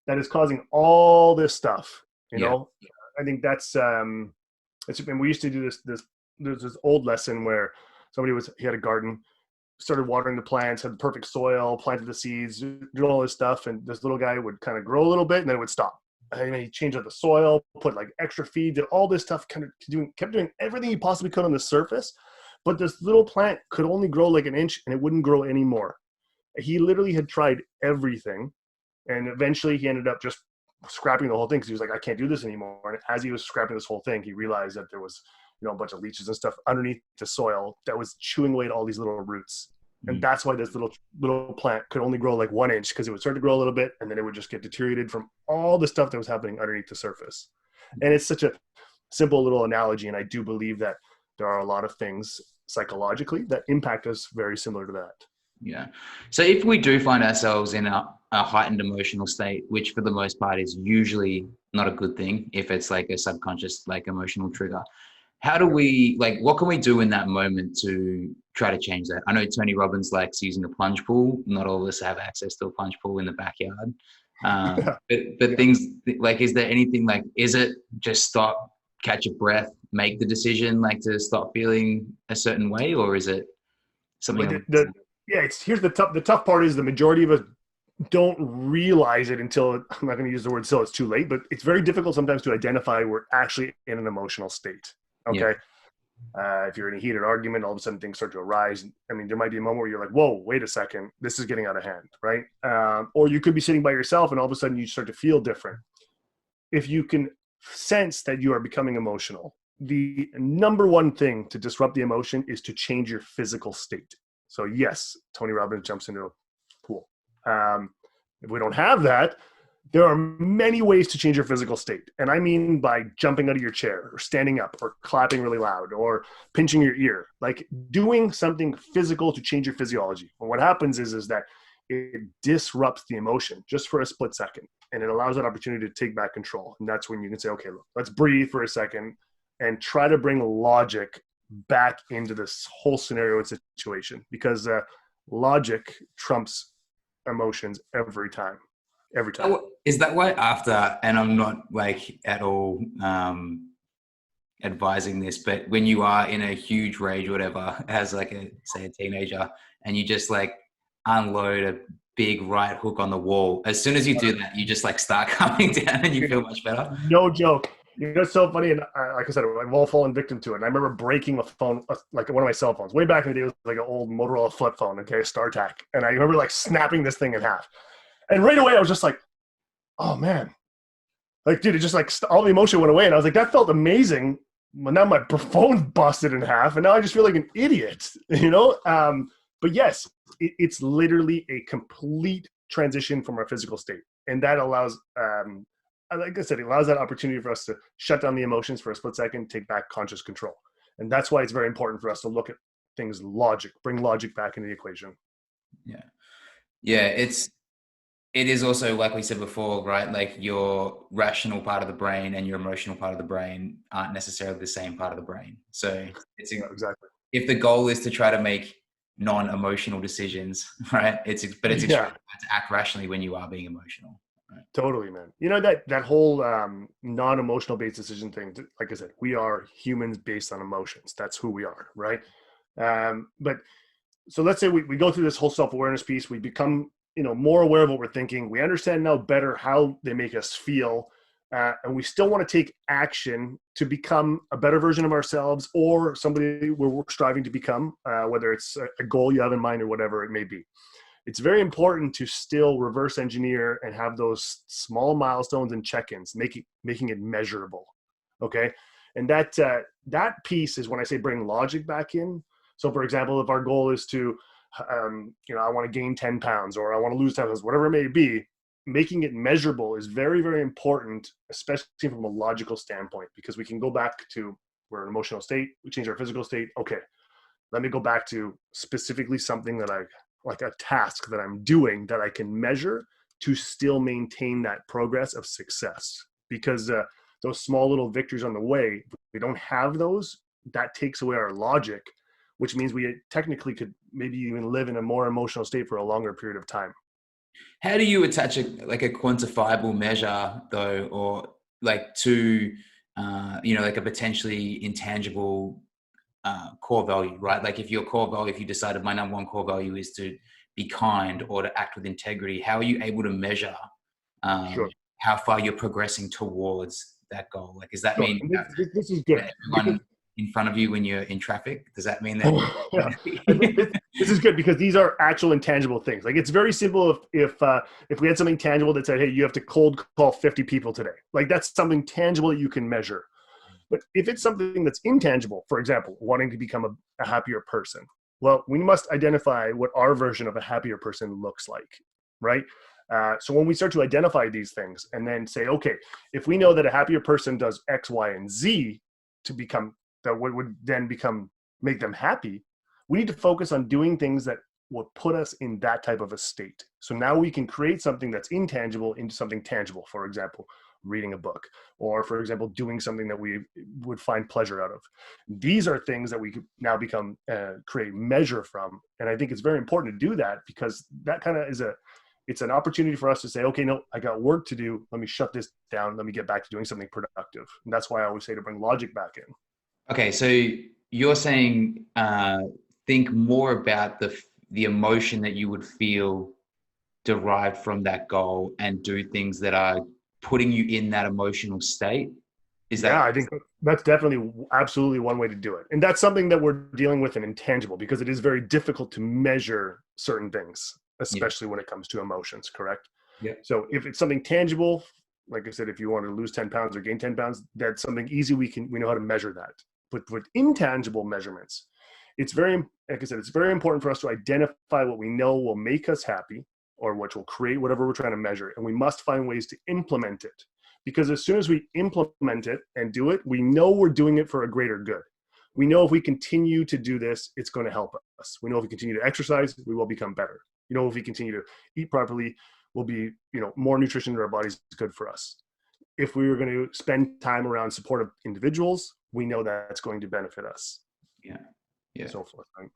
that is causing all this stuff. You know, I think that's and we used to do there's this old lesson where he had a garden, started watering the plants, had the perfect soil, planted the seeds, did all this stuff, and this little guy would kind of grow a little bit and then it would stop. And he changed out the soil, put like extra feed, did all this stuff, kept doing everything he possibly could on the surface, but this little plant could only grow like an inch and it wouldn't grow anymore. He literally had tried everything, and eventually he ended up just scrapping the whole thing because he was like, I can't do this anymore. And as he was scrapping this whole thing, he realized that there was, a bunch of leeches and stuff underneath the soil that was chewing away at all these little roots. And that's why this little plant could only grow like 1 inch, because it would start to grow a little bit and then it would just get deteriorated from all the stuff that was happening underneath the surface. And it's such a simple little analogy. And I do believe that there are a lot of things psychologically that impact us very similar to that. Yeah. So if we do find ourselves in a heightened emotional state, which for the most part is usually not a good thing, if it's like a subconscious, like emotional trigger, how do we, like, what can we do in that moment to try to change that? I know Tony Robbins likes using a plunge pool. Not all of us have access to a plunge pool in the backyard. But things like, is there anything like, is it just stop, catch a breath, make the decision, like to stop feeling a certain way, or is it something? Here's the tough part is the majority of us don't realize it until, I'm not going to use the word till it's too late, but it's very difficult sometimes to identify we're actually in an emotional state. Okay. Yeah. If you're in a heated argument, all of a sudden things start to arise. I mean, there might be a moment where you're like, whoa, wait a second, this is getting out of hand, right? Or you could be sitting by yourself and all of a sudden you start to feel different. If you can sense that you are becoming emotional, the number one thing to disrupt the emotion is to change your physical state. So yes, Tony Robbins jumps into a pool. If we don't have that, There are many ways to change your physical state. And I mean by jumping out of your chair or standing up or clapping really loud or pinching your ear, like doing something physical to change your physiology. And what happens is that it disrupts the emotion just for a split second. And it allows that opportunity to take back control. And that's when you can say, okay, look, let's breathe for a second and try to bring logic back into this whole scenario and situation, because logic trumps emotions every time. Every time. Is that why after, and I'm not like at all advising this, but when you are in a huge rage or whatever, as like say a teenager, and you just like unload a big right hook on the wall, as soon as you do that, you just like start coming down and you feel much better? No joke. You know, it's so funny. And like I said, I've all fallen victim to it. And I remember breaking a phone, like one of my cell phones way back in the day. It was like an old Motorola flip phone, okay, StarTAC. And I remember like snapping this thing in half. And right away, I was just like, oh man, like, dude, it just like all the emotion went away. And I was like, that felt amazing. But now my phone busted in half. And now I just feel like an idiot, you know? But yes, it's literally a complete transition from our physical state. And that allows, like I said, it allows that opportunity for us to shut down the emotions for a split second, take back conscious control. And that's why it's very important for us to look at things logic, bring logic back into the equation. Yeah. Yeah. It is also, like we said before, right? Like your rational part of the brain and your emotional part of the brain aren't necessarily the same part of the brain. So it's exactly, if the goal is to try to make non-emotional decisions, right? It's extremely hard to act rationally when you are being emotional. Right? Totally, man. You know, that whole non-emotional based decision thing, like I said, we are humans based on emotions. That's who we are, right? But so let's say we go through this whole self-awareness piece, we become, you know, more aware of what we're thinking. We understand now better how they make us feel. And we still want to take action to become a better version of ourselves or somebody we're striving to become, whether it's a goal you have in mind or whatever it may be. It's very important to still reverse engineer and have those small milestones and check-ins, making it measurable. Okay. And that piece is when I say bring logic back in. So for example, if our goal is to, you know, I want to gain 10 pounds or I want to lose 10 pounds, whatever it may be, making it measurable is very, very important, especially from a logical standpoint, because we can go back to we're an emotional state. We change our physical state. Okay. Let me go back to specifically something that like a task that I'm doing that I can measure to still maintain that progress of success. Because those small little victories on the way, if we don't have those, that takes away our logic, which means we technically could maybe even live in a more emotional state for a longer period of time. How do you attach a quantifiable measure though, or like to, you know, like a potentially intangible core value, right? Like if your core value, if you decided my number one core value is to be kind or to act with integrity, how are you able to measure Sure. how far you're progressing towards that goal? Like, does that Sure. mean This is good. everyone in front of you when you're in traffic? Does that mean that? Yeah. This is good because these are actual intangible things. Like it's very simple if we had something tangible that said, hey, you have to cold call 50 people today. Like that's something tangible that you can measure. But if it's something that's intangible, for example, wanting to become a happier person, well, we must identify what our version of a happier person looks like, right? So when we start to identify these things and then say, okay, if we know that a happier person does X, Y, and Z to become that would then make them happy, we need to focus on doing things that will put us in that type of a state. So now we can create something that's intangible into something tangible. For example, reading a book, or for example, doing something that we would find pleasure out of. These are things that we could now create measure from. And I think it's very important to do that because that kind of it's an opportunity for us to say, okay, no, I got work to do. Let me shut this down. Let me get back to doing something productive. And that's why I always say to bring logic back in. Okay. So you're saying, think more about the emotion that you would feel derived from that goal and do things that are putting you in that emotional state. Is that? Yeah, I think that's definitely absolutely one way to do it. And that's something that we're dealing with in intangible because it is very difficult to measure certain things, especially when it comes to emotions, correct? Yeah. So if it's something tangible, like I said, if you want to lose 10 pounds or gain 10 pounds, that's something easy. We know how to measure that. But with intangible measurements, like I said, it's very important for us to identify what we know will make us happy or which will create whatever we're trying to measure. And we must find ways to implement it, because as soon as we implement it and do it, we know we're doing it for a greater good. We know if we continue to do this, it's going to help us. We know if we continue to exercise, we will become better. You know, if we continue to eat properly, we'll be, more nutrition in our bodies is good for us. If we were going to spend time around supportive individuals, we know that's going to benefit us. Yeah. And so forth. Right?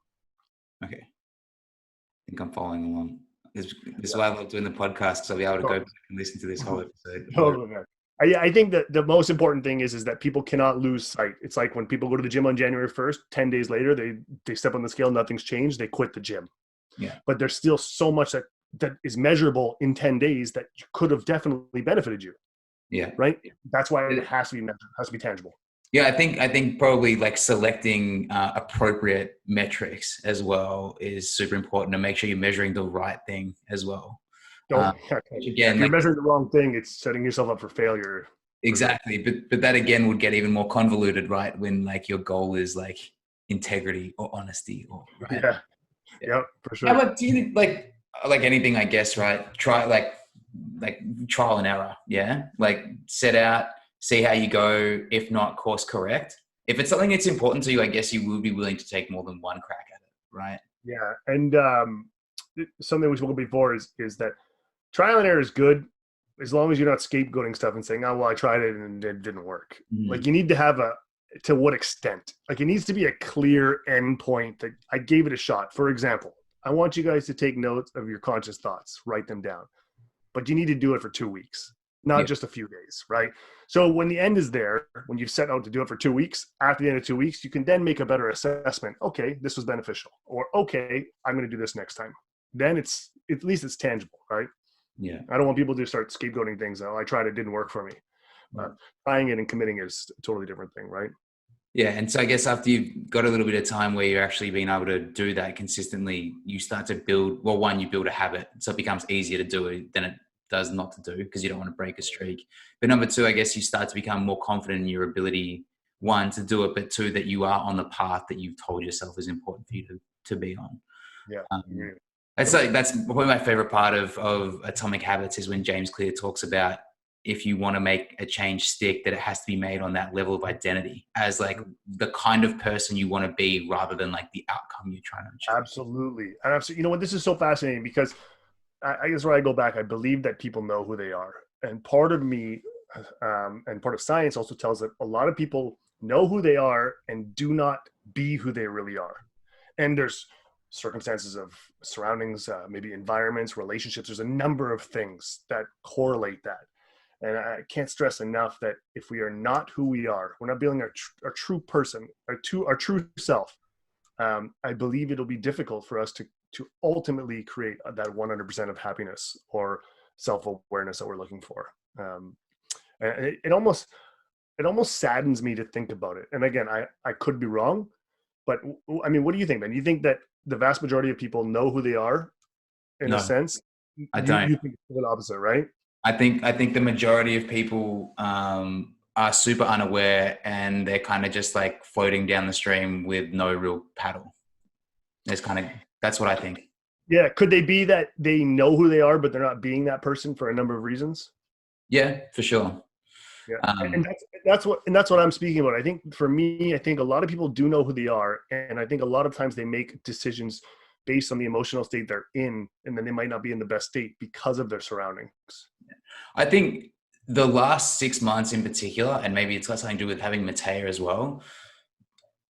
Okay. I think I'm following along. This is why I love doing the podcast, because I'll be able to go back and listen to this whole episode. Totally, man. I think that the most important thing is that people cannot lose sight. It's like when people go to the gym on January 1st, 10 days later, they step on the scale, nothing's changed, they quit the gym. Yeah. But there's still so much that is measurable in 10 days that could have definitely benefited you. Yeah. Right? That's why it has to be measured, it has to be tangible. Yeah, I think probably like selecting appropriate metrics as well is super important to make sure you're measuring the right thing as well. Again, if you're like, measuring the wrong thing, it's setting yourself up for failure. Exactly. But that again would get even more convoluted, right? When like your goal is like integrity or honesty, or right? Yeah, for sure. How about, do you like anything, I guess, right? Try like trial and error. Yeah. Like set out, see how you go. If not, course correct. If it's something that's important to you, I guess you will be willing to take more than one crack at it, right? Yeah. And something we spoke about before is that trial and error is good as long as you're not scapegoating stuff and saying, oh, well, I tried it and it didn't work. Mm-hmm. Like you need to have to what extent? Like it needs to be a clear end point that I gave it a shot. For example, I want you guys to take notes of your conscious thoughts, write them down, but you need to do it for 2 weeks, not just a few days, right? So when the end is there, when you've set out to do it for 2 weeks, after the end of 2 weeks, you can then make a better assessment. Okay, this was beneficial, or okay, I'm going to do this next time. Then at least it's tangible, right? Yeah. I don't want people to start scapegoating things. Oh, I tried, it didn't work for me. Trying it and committing is a totally different thing, right? Yeah. And so I guess after you've got a little bit of time where you're actually being able to do that consistently, you start to build, well, one, you build a habit. So it becomes easier to do it than it does not to do, because you don't want to break a streak. But number two, I guess you start to become more confident in your ability, one, to do it, but two, that you are on the path that you've told yourself is important for you to be on. Yeah. That's probably my favorite part of Atomic Habits, is when James Clear talks about, if you want to make a change stick, that it has to be made on that level of identity, as like the kind of person you want to be, rather than like the outcome you're trying to achieve. Absolutely. And absolutely. You know what? This is so fascinating, because I guess where I go back, I believe that people know who they are. And part of me and part of science also tells that a lot of people know who they are and do not be who they really are. And there's circumstances of surroundings, maybe environments, relationships. There's a number of things that correlate that. And I can't stress enough that if we are not who we are, we're not building our true person, our true self, I believe it'll be difficult for us to ultimately create that 100% of happiness or self-awareness that we're looking for. And it almost saddens me to think about it. And again, I could be wrong, but I mean, what do you think, man? You think that the vast majority of people know who they are in a sense? I don't. You think it's the opposite, right? I think the majority of people are super unaware, and they're kind of just like floating down the stream with no real paddle. That's what I think. Yeah. Could they be that they know who they are, but they're not being that person for a number of reasons? Yeah, for sure. Yeah. And that's what I'm speaking about. I think for me, I think a lot of people do know who they are. And I think a lot of times they make decisions based on the emotional state they're in, and then they might not be in the best state because of their surroundings. I think the last 6 months in particular, and maybe it's got something to do with having Matea as well,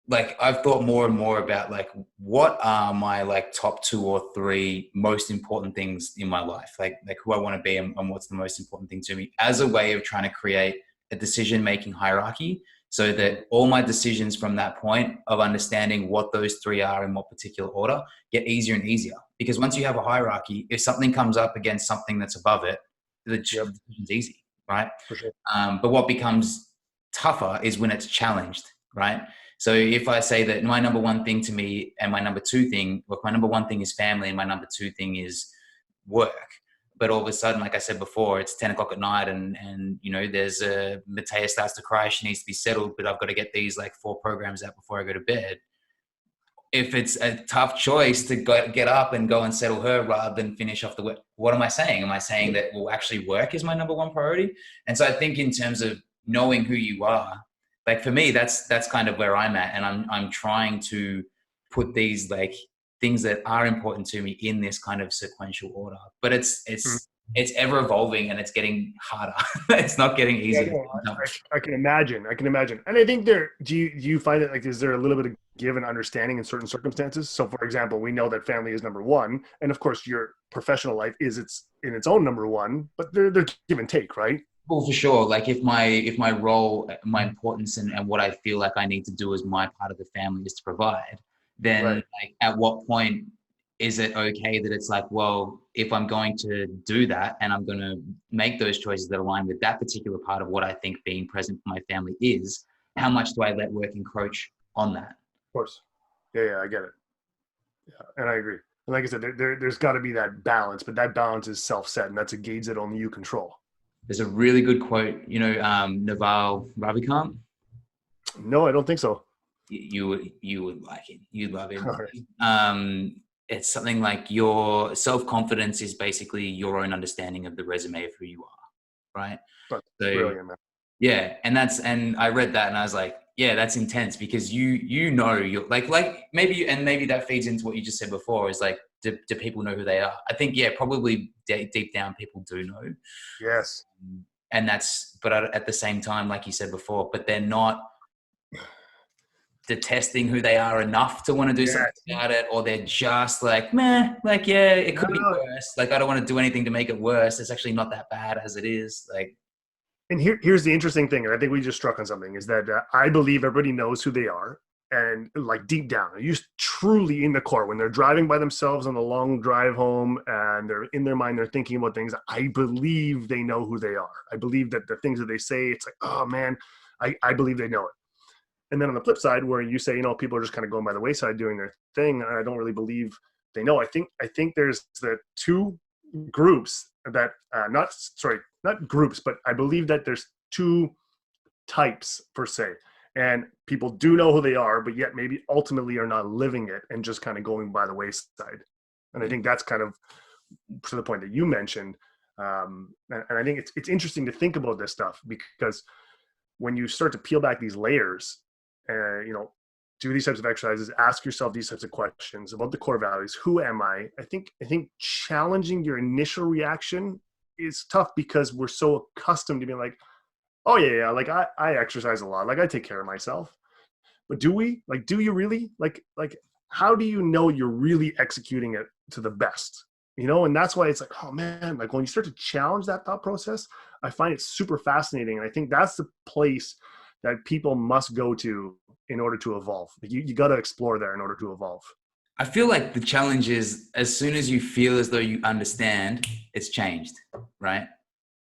like I've thought more and more about like, what are my like top 2 or 3 most important things in my life? Like who I want to be, and what's the most important thing to me, as a way of trying to create a decision-making hierarchy, so that all my decisions from that point of understanding what those 3 are in what particular order get easier and easier. Because once you have a hierarchy, if something comes up against something that's above it, the decision's easy, right? For sure. But what becomes tougher is when it's challenged, right? So if I say that my number 1 thing to me, and my number 2 thing, look, my number 1 thing is family, and my number 2 thing is work. But all of a sudden, like I said before, it's 10 o'clock at night, and you know, there's Matea starts to cry. She needs to be settled, but I've got to get these like 4 programs out before I go to bed. if it's a tough choice to get up and go and settle her rather than finish off the work, what am I saying? Am I saying that, well, actually work is my number one priority? And so I think in terms of knowing who you are, like for me, that's kind of where I'm at. And I'm trying to put these like things that are important to me in this kind of sequential order, but it's ever evolving and it's getting harder. It's not getting Yeah, easier. no, I can imagine. I can imagine. And I think do you find it like, is there a little bit of give and understanding in certain circumstances? So for example, we know that family is number one. And of course your professional life is in its own number one, but they're give and take, right? Well, for sure. Like if my role, my importance and what I feel like I need to do as my part of the family is to provide, then Right. like at what point is it okay that it's like, well, if I'm going to do that and I'm going to make those choices that align with that particular part of what I think being present for my family is, how much do I let work encroach on that? Of course. Yeah, I get it. Yeah, and I agree. And like I said, there's got to be that balance, but that balance is self-set, and that's a gauge that only you control. There's a really good quote, Naval Ravikant. No, I don't think so. You would like it. You'd love him. Right. It's something like your self-confidence is basically your own understanding of the resume of who you are, right? But So brilliant, man. yeah, and I read that and I was like, yeah, that's intense because you're like maybe that feeds into what you just said before is like, do people know who they are? I think, yeah, probably deep down people do know. Yes. And but at the same time, like you said before, but they're not detesting who they are enough to want to do something about it, or they're just like, meh, like, yeah, it could be worse. Like, I don't want to do anything to make it worse. It's actually not that bad as it is. Like, And here's the interesting thing, and I think we just struck on something, is that I believe everybody knows who they are, and like deep down, you truly in the core, when they're driving by themselves on the long drive home, and they're in their mind, they're thinking about things. I believe they know who they are. I believe that the things that they say, it's like, oh man, I believe they know it. And then on the flip side, where you say, people are just kind of going by the wayside doing their thing, and I don't really believe they know. I think there's the two groups that not groups, but I believe that there's two types per se. And people do know who they are, but yet maybe ultimately are not living it and just kind of going by the wayside. And I think that's kind of to the point that you mentioned. And I think it's interesting to think about this stuff, because when you start to peel back these layers, do these types of exercises, ask yourself these types of questions about the core values. Who am I? I think challenging your initial reaction is tough, because we're so accustomed to being like, oh yeah, like I exercise a lot, like I take care of myself. But do we? Like, do you really? Like how do you know you're really executing it to the best? And that's why it's like, oh man, like when you start to challenge that thought process, I find it super fascinating. And I think that's the place that people must go to in order to evolve. You got to explore there in order to evolve. I feel like the challenge is, as soon as you feel as though you understand, it's changed, right?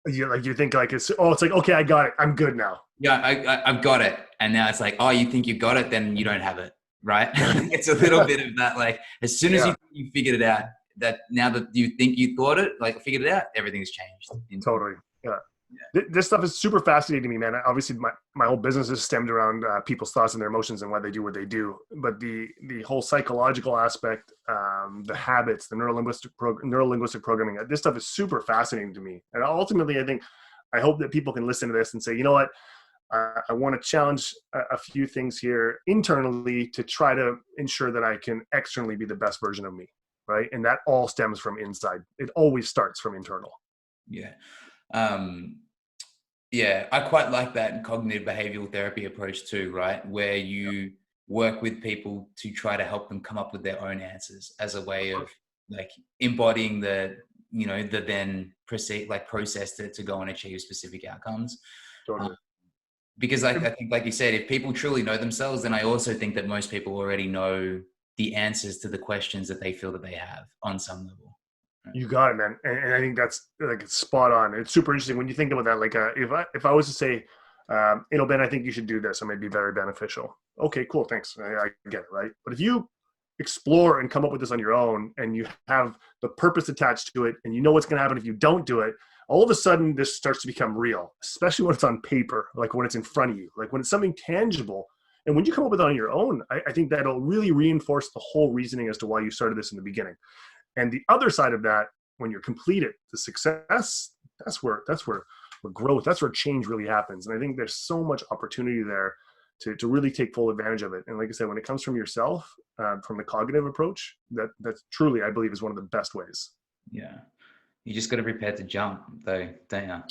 You think like it's like, okay, I got it, I'm good now. Yeah, I've got it. And now it's like, oh, you think you got it, then you don't have it, right? It's a little bit of that, like, as soon as you figured it out, that now that you think you thought it, like figured it out, everything's changed. Totally. Yeah. This stuff is super fascinating to me, man. Obviously, my whole business is stemmed around people's thoughts and their emotions and why they do what they do. But the whole psychological aspect, the habits, the neuro-linguistic programming, this stuff is super fascinating to me. And ultimately, I hope that people can listen to this and say, you know what, I want to challenge a few things here internally to try to ensure that I can externally be the best version of me, right? And that all stems from inside. It always starts from internal. Yeah. Yeah, I quite like that cognitive behavioral therapy approach too, right? Where you work with people to try to help them come up with their own answers as a way of like embodying the then process to go and achieve specific outcomes. Totally. Because I think, like you said, if people truly know themselves, then I also think that most people already know the answers to the questions that they feel that they have on some level. You got it, man. And I think that's like spot on. It's super interesting when you think about that. Like, if I was to say, Ben, I think you should do this, it might be very beneficial. Okay, cool, thanks. I get it, right? But if you explore and come up with this on your own, and you have the purpose attached to it, and you know what's going to happen if you don't do it, all of a sudden this starts to become real, especially when it's on paper, like when it's in front of you, like when it's something tangible. And when you come up with it on your own, I think that'll really reinforce the whole reasoning as to why you started this in the beginning. And the other side of that, when you're completed, the success, that's where growth, that's where change really happens. And I think there's so much opportunity there to really take full advantage of it. And like I said, when it comes from yourself, from the cognitive approach, that's truly, I believe, is one of the best ways. Yeah. You just got to prepare to jump though, don't you?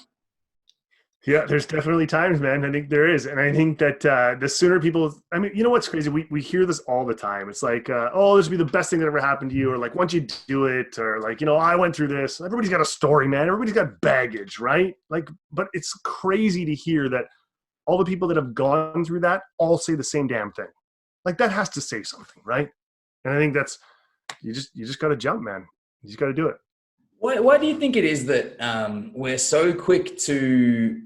Yeah, there's definitely times, man. I think there is. And I think that the sooner people, I mean, you know what's crazy? We hear this all the time. It's like, oh, this would be the best thing that ever happened to you. Or like, once you do it, or like, I went through this. Everybody's got a story, man. Everybody's got baggage, right? Like, but it's crazy to hear that all the people that have gone through that all say the same damn thing. Like, that has to say something, right? And I think that's, you just got to jump, man. You just got to do it. Why do you think it is that we're so quick to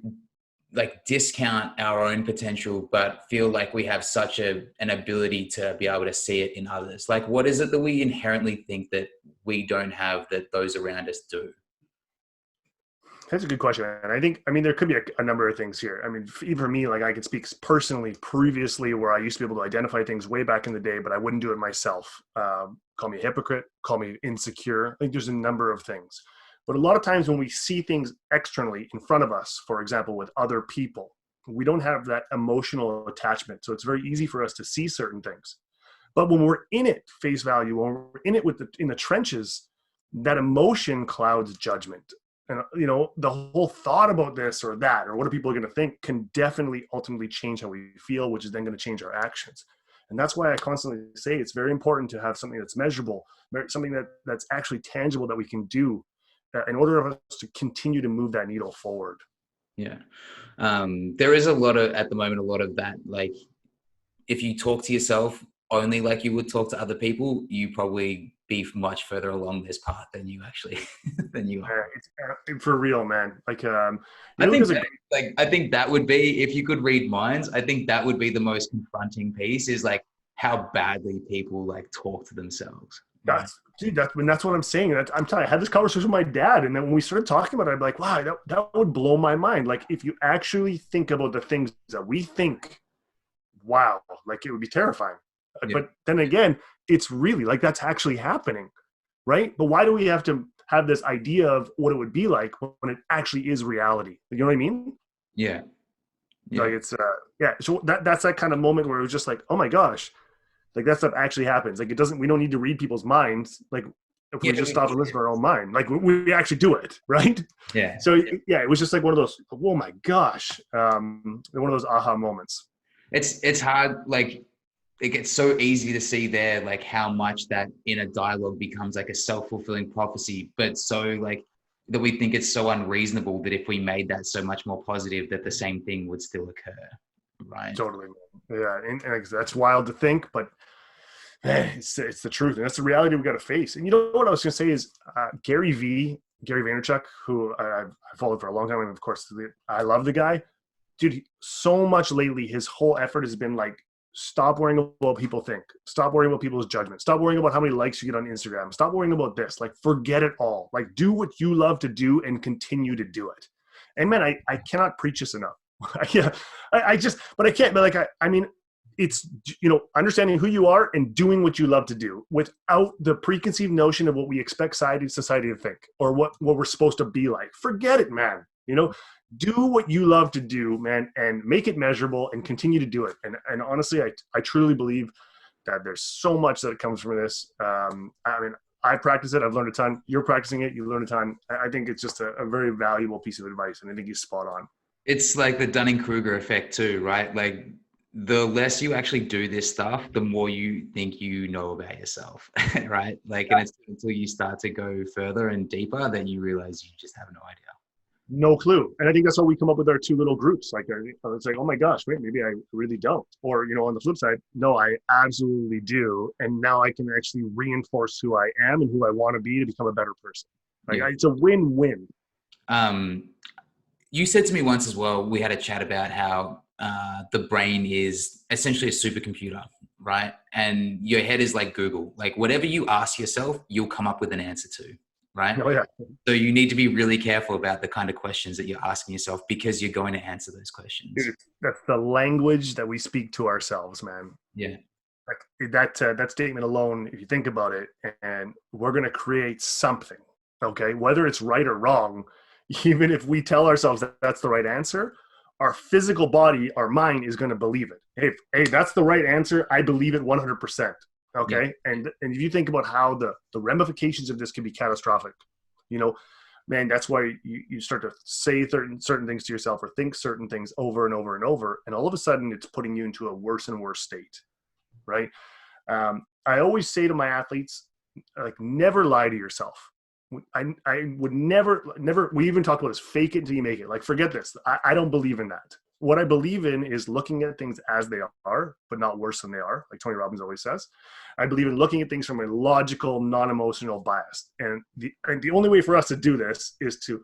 like discount our own potential, but feel like we have such an ability to be able to see it in others? Like, what is it that we inherently think that we don't have that those around us do? That's a good question. And I mean, there could be a number of things here. I mean, even for me, like I can speak personally previously where I used to be able to identify things way back in the day, but I wouldn't do it myself. Call me a hypocrite, call me insecure. I think there's a number of things. But a lot of times when we see things externally in front of us, for example, with other people, we don't have that emotional attachment. So it's very easy for us to see certain things. But when we're in it, face value, when we're in it in the trenches, that emotion clouds judgment. And, the whole thought about this or that, or what are people going to think, can definitely ultimately change how we feel, which is then going to change our actions. And that's why I constantly say it's very important to have something that's measurable, something that's actually tangible that we can do in order for us to continue to move that needle forward. Yeah. There is at the moment, a lot of that. Like, if you talk to yourself only like you would talk to other people, you probably be much further along this path than you actually than you are. It's for real, man. Like, I think that would be, if you could read minds, I think that would be the most confronting piece, is like how badly people like talk to themselves. That's what I'm saying. I'm telling you, I had this conversation with my dad, and then when we started talking about it, I'm like, wow, that would blow my mind. Like, if you actually think about the things that we think, wow, like it would be terrifying. Yeah. But then again, it's really like that's actually happening, right? But why do we have to have this idea of what it would be like when it actually is reality? You know what I mean? Yeah. Like it's So that's that kind of moment where it was just like, oh my gosh, like that stuff actually happens. Like we don't need to read people's minds. Like if we just stop and listen to our own mind, like we actually do it, right? Yeah. So it was just like one of those, oh my gosh, one of those aha moments. It's hard, like it gets so easy to see there, like how much that inner dialogue becomes like a self-fulfilling prophecy, but so like that we think it's so unreasonable that if we made that so much more positive, that the same thing would still occur, right? Totally. Yeah, and that's wild to think, but man, it's the truth, and that's the reality we got to face. And you know what I was going to say is Gary Vaynerchuk, who I've followed for a long time, and of course I love the guy, dude. So much lately, his whole effort has been like, stop worrying about what people think. Stop worrying about people's judgment. Stop worrying about how many likes you get on Instagram. Stop worrying about this. Like, forget it all. Like, do what you love to do and continue to do it. And man, I cannot preach this enough. Yeah, but I can't. But like, I mean, it's, understanding who you are and doing what you love to do without the preconceived notion of what we expect society to think or what we're supposed to be like. Forget it, man. Do what you love to do, man, and make it measurable and continue to do it. And honestly, I truly believe that there's so much that comes from this. I mean, I practice it. I've learned a ton. You're practicing it. You learn a ton. I think it's just a very valuable piece of advice. And I think he's spot on. It's like the Dunning-Kruger effect too, right? Like the less you actually do this stuff, the more you think you know about yourself, right? Like, and it's until you start to go further and deeper, then you realize you just have no idea. No clue. And I think that's why we come up with our two little groups. Like, it's like, oh my gosh, wait, maybe I really don't. Or, on the flip side, no, I absolutely do. And now I can actually reinforce who I am and who I want to be to become a better person. Like, it's a win-win. You said to me once as well, we had a chat about how the brain is essentially a supercomputer, right? And your head is like Google. Like whatever you ask yourself, you'll come up with an answer to, right? Oh yeah. So you need to be really careful about the kind of questions that you're asking yourself, because you're going to answer those questions. Dude, that's the language that we speak to ourselves, man. Yeah. Like that statement alone, if you think about it, and we're going to create something, okay, whether it's right or wrong. Even if we tell ourselves that that's the right answer, our physical body, our mind is going to believe it. Hey, that's the right answer. I believe it 100%. Okay. Yeah. And if you think about how the ramifications of this can be catastrophic, you know, man, that's why you start to say certain things to yourself or think certain things over and over and over. And all of a sudden it's putting you into a worse and worse state. Right. I always say to my athletes, like, never lie to yourself. I would never, we even talk about this, fake it until you make it. Like, forget this. I don't believe in that. What I believe in is looking at things as they are, but not worse than they are, like Tony Robbins always says. I believe in looking at things from a logical, non-emotional bias. And the only way for us to do this is to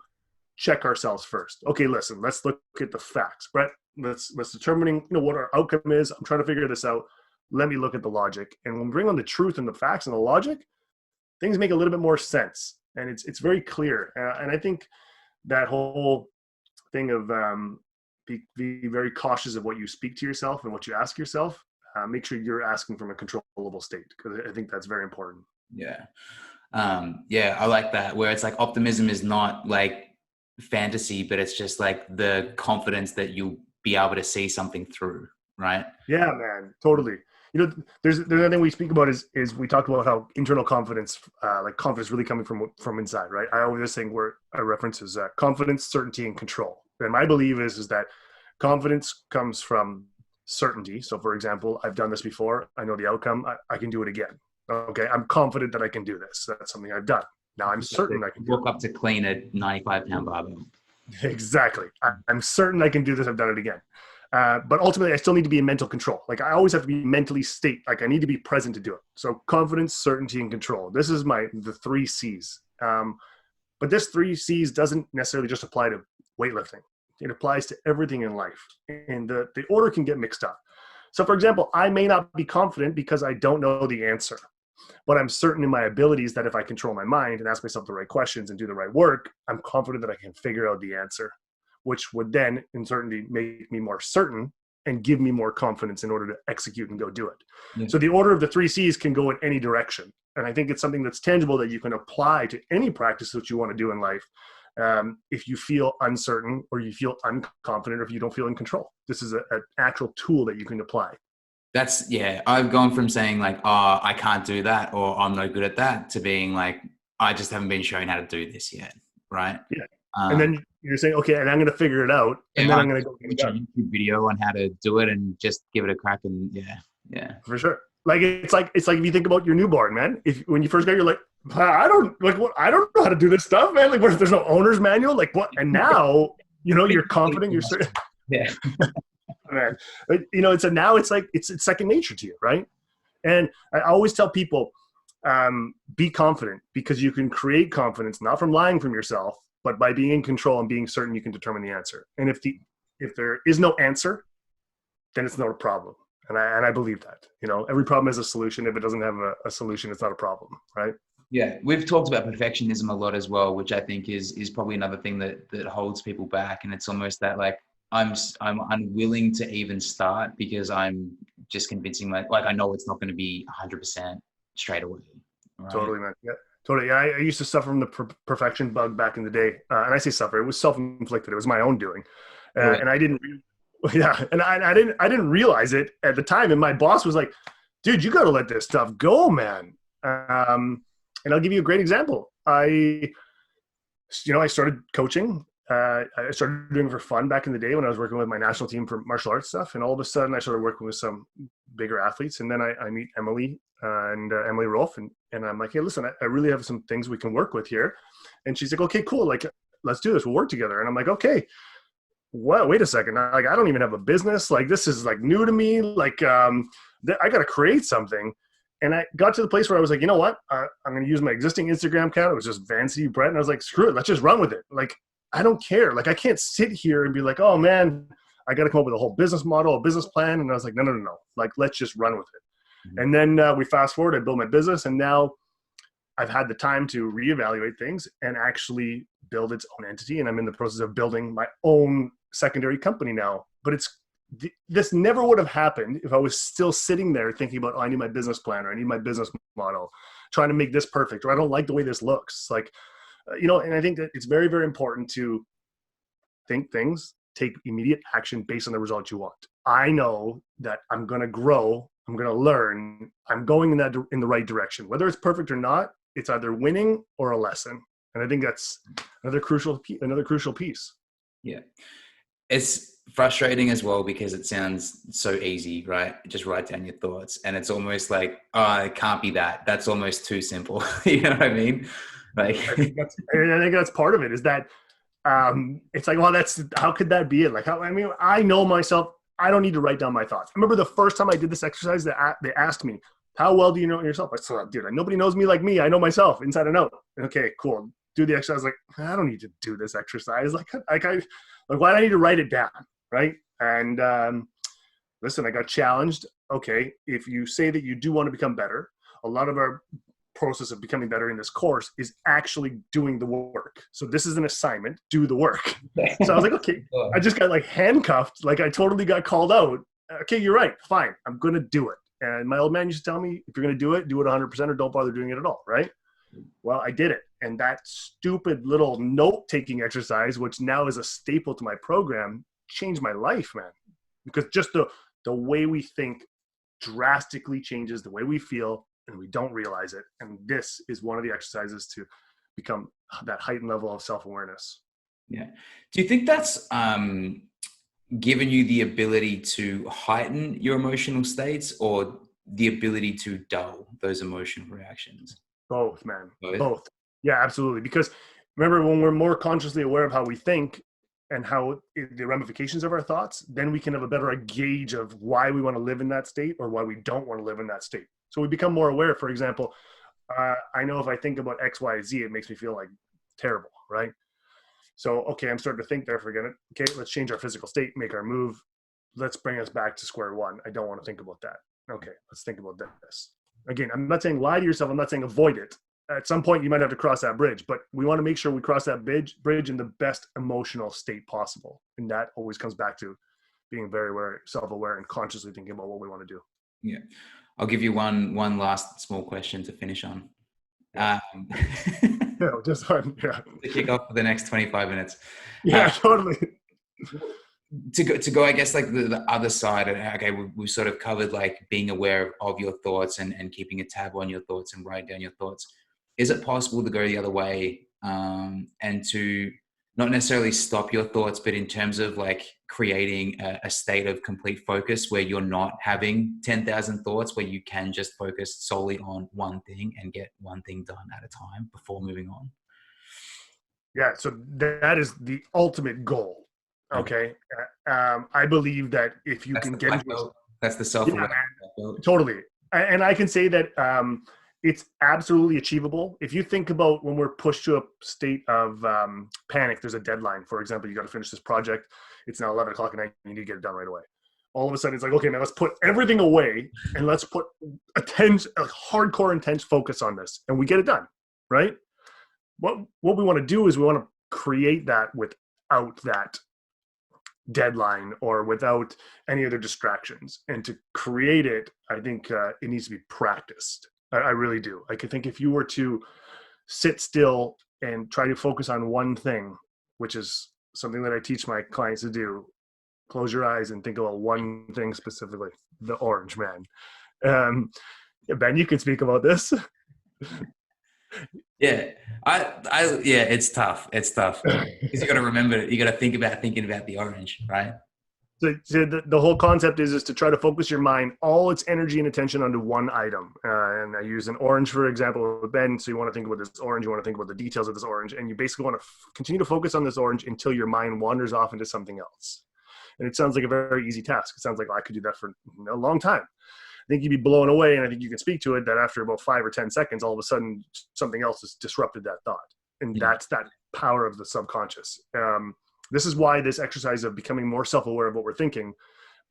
check ourselves first. Okay, listen, let's look at the facts. Brett, let's determining, what our outcome is. I'm trying to figure this out. Let me look at the logic. And when we bring on the truth and the facts and the logic, things make a little bit more sense. And it's very clear. And I think that whole thing of be very cautious of what you speak to yourself and what you ask yourself. Make sure you're asking from a controllable state, because I think that's very important. Yeah. Yeah, I like that, where it's like optimism is not like fantasy, but it's just like the confidence that you'll be able to see something through, right? Yeah, man, totally. There's another thing we speak about is we talk about how internal confidence, like confidence really coming from inside, right? I always think where I reference is confidence, certainty, and control. And my belief is that confidence comes from certainty. So for example, I've done this before. I know the outcome. I can do it again. Okay. I'm confident that I can do this. That's something I've done. Now I'm certain I can walk up to clean a 95-pound barbell. Exactly. I'm certain I can do this. I've done it again. But ultimately, I still need to be in mental control. Like, I always have to be mentally state. Like, I need to be present to do it. So confidence, certainty, and control. This is the 3 C's. But this 3 C's doesn't necessarily just apply to weightlifting. It applies to everything in life. And the order can get mixed up. So for example, I may not be confident because I don't know the answer, but I'm certain in my abilities that if I control my mind and ask myself the right questions and do the right work, I'm confident that I can figure out the answer, which would then in certainty make me more certain and give me more confidence in order to execute and go do it. Yeah. So the order of the 3 C's can go in any direction. And I think it's something that's tangible that you can apply to any practice that you want to do in life. If you feel uncertain or you feel unconfident or if you don't feel in control, this is an actual tool that you can apply. I've gone from saying like, oh, I can't do that, or I'm no good at that, to being like, I just haven't been shown how to do this yet. Right. Yeah. And then you're saying, okay, and I'm going to figure it out. And then I'm going to go watch a YouTube video on how to do it and just give it a crack. And yeah. For sure. Like, it's like if you think about your newborn, man, when you first got, you're like, I don't know how to do this stuff, man. Like, what if there's no owner's manual? Like, what? And now, you're confident, you're certain. Yeah. Man, it's second nature to you, right? And I always tell people, be confident, because you can create confidence not from lying from yourself, but by being in control and being certain you can determine the answer. And if there is no answer, then it's not a problem. And I believe that, every problem has a solution. If it doesn't have a solution, it's not a problem, right? Yeah, we've talked about perfectionism a lot as well, which I think is probably another thing that holds people back. And it's almost that like I'm unwilling to even start because I'm just convincing I know it's not going to be 100% straight away. Right? Totally, man. Yeah, totally. I used to suffer from the perfection bug back in the day, and I say suffer. It was self-inflicted. It was my own doing, and I didn't. Yeah, and I didn't realize it at the time. And my boss was like, "Dude, you got to let this stuff go, man." And I'll give you a great example. I started coaching. I started doing it for fun back in the day when I was working with my national team for martial arts stuff. And all of a sudden I started working with some bigger athletes. And then I meet Emily and Emily Rolfe. And I'm like, hey, listen, I really have some things we can work with here. And she's like, okay, cool. Like, let's do this. We'll work together. And I'm like, okay, wait a second. Like, I don't even have a business. Like, this is like new to me. Like, I got to create something. And I got to the place where I was like, you know what? I'm going to use my existing Instagram account. It was just Vancy Brett. And I was like, screw it. Let's just run with it. Like, I don't care. Like, I can't sit here and be like, oh man, I got to come up with a whole business model, a business plan. And I was like, no. Like, let's just run with it. Mm-hmm. And then we fast forward, I built my business. And now I've had the time to reevaluate things and actually build its own entity. And I'm in the process of building my own secondary company now. But this never would have happened if I was still sitting there thinking about, oh, I need my business plan, or I need my business model, trying to make this perfect, or I don't like the way this looks. Like, and I think that it's very, very important to think things, take immediate action based on the results you want. I know that I'm going to grow, I'm going to learn, I'm going in the right direction. Whether it's perfect or not, it's either winning or a lesson. And I think that's another crucial piece. Yeah. It's frustrating as well because it sounds so easy, right? Just write down your thoughts. And it's almost like, oh, it can't be that. That's almost too simple. You know what I mean? Like, I think that's part of it, is that it's like, well, how could that be it? Like, I know myself. I don't need to write down my thoughts. I remember the first time I did this exercise, that they asked me, how well do you know yourself? I said, dude, nobody knows me like me. I know myself inside and out. Okay, cool. Do the exercise. Like, I don't need to do this exercise. Like why do I need to write it down? Right. And listen, I got challenged. Okay. If you say that you do want to become better, a lot of our process of becoming better in this course is actually doing the work. So this is an assignment, do the work. So I was like, okay, I just got like handcuffed. Like I totally got called out. Okay, you're right. Fine. I'm going to do it. And my old man used to tell me, if you're going to do it 100% or don't bother doing it at all. Right. Well, I did it. And that stupid little note-taking exercise, which now is a staple to my program, changed my life, man. Because just the way we think drastically changes the way we feel, and we don't realize it. And this is one of the exercises to become that heightened level of self-awareness. Yeah. Do you think that's given you the ability to heighten your emotional states, or the ability to dull those emotional reactions? Both, man. Both. Yeah, absolutely. Because remember, when we're more consciously aware of how we think and how the ramifications of our thoughts, then we can have a better gauge of why we want to live in that state or why we don't want to live in that state. So we become more aware. For example, I know if I think about X, Y, Z, it makes me feel like terrible, right? So, okay, I'm starting to think there, forget it. Okay, let's change our physical state, make our move. Let's bring us back to square one. I don't want to think about that. Okay, let's think about this. Again, I'm not saying lie to yourself. I'm not saying avoid it. At some point, you might have to cross that bridge, but we want to make sure we cross that bridge in the best emotional state possible. And that always comes back to being very aware, self-aware, and consciously thinking about what we want to do. Yeah. I'll give you one last small question to finish on. No, just one. Yeah. To kick off for the next 25 minutes. Yeah, totally. To go, I guess, like the other side. Okay, we've sort of covered like being aware of your thoughts and keeping a tab on your thoughts and write down your thoughts. Is it possible to go the other way and to not necessarily stop your thoughts, but in terms of like creating a state of complete focus where you're not having 10,000 thoughts, where you can just focus solely on one thing and get one thing done at a time before moving on? Yeah, so that is the ultimate goal. Okay. I believe that if you can get into that's the self-awareness. Yeah, totally. And I can say that it's absolutely achievable. If you think about when we're pushed to a state of panic, there's a deadline. For example, you got to finish this project. It's now 11 o'clock at night. You need to get it done right away. All of a sudden, it's like, okay, man, let's put everything away and let's put hardcore, intense focus on this. And we get it done, right? What we want to do is we want to create that without that deadline or without any other distractions. And to create it, I think it needs to be practiced. I really do. I could think if you were to sit still and try to focus on one thing, which is something that I teach my clients to do, close your eyes and think about one thing specifically, the orange man. Ben, you can speak about this. Yeah, yeah, it's tough. It's tough because you got to remember, you got to think about thinking about the orange, right? So the whole concept is to try to focus your mind, all its energy and attention onto one item. And I use an orange, for example, with Ben. So you want to think about this orange, you want to think about the details of this orange, and you basically want to continue to focus on this orange until your mind wanders off into something else. And it sounds like a very easy task. It sounds like I could do that for a long time. I think you'd be blown away, and I think you can speak to it, that after about 5 or 10 seconds, all of a sudden something else has disrupted that thought. And that's that power of the subconscious. This is why this exercise of becoming more self-aware of what we're thinking,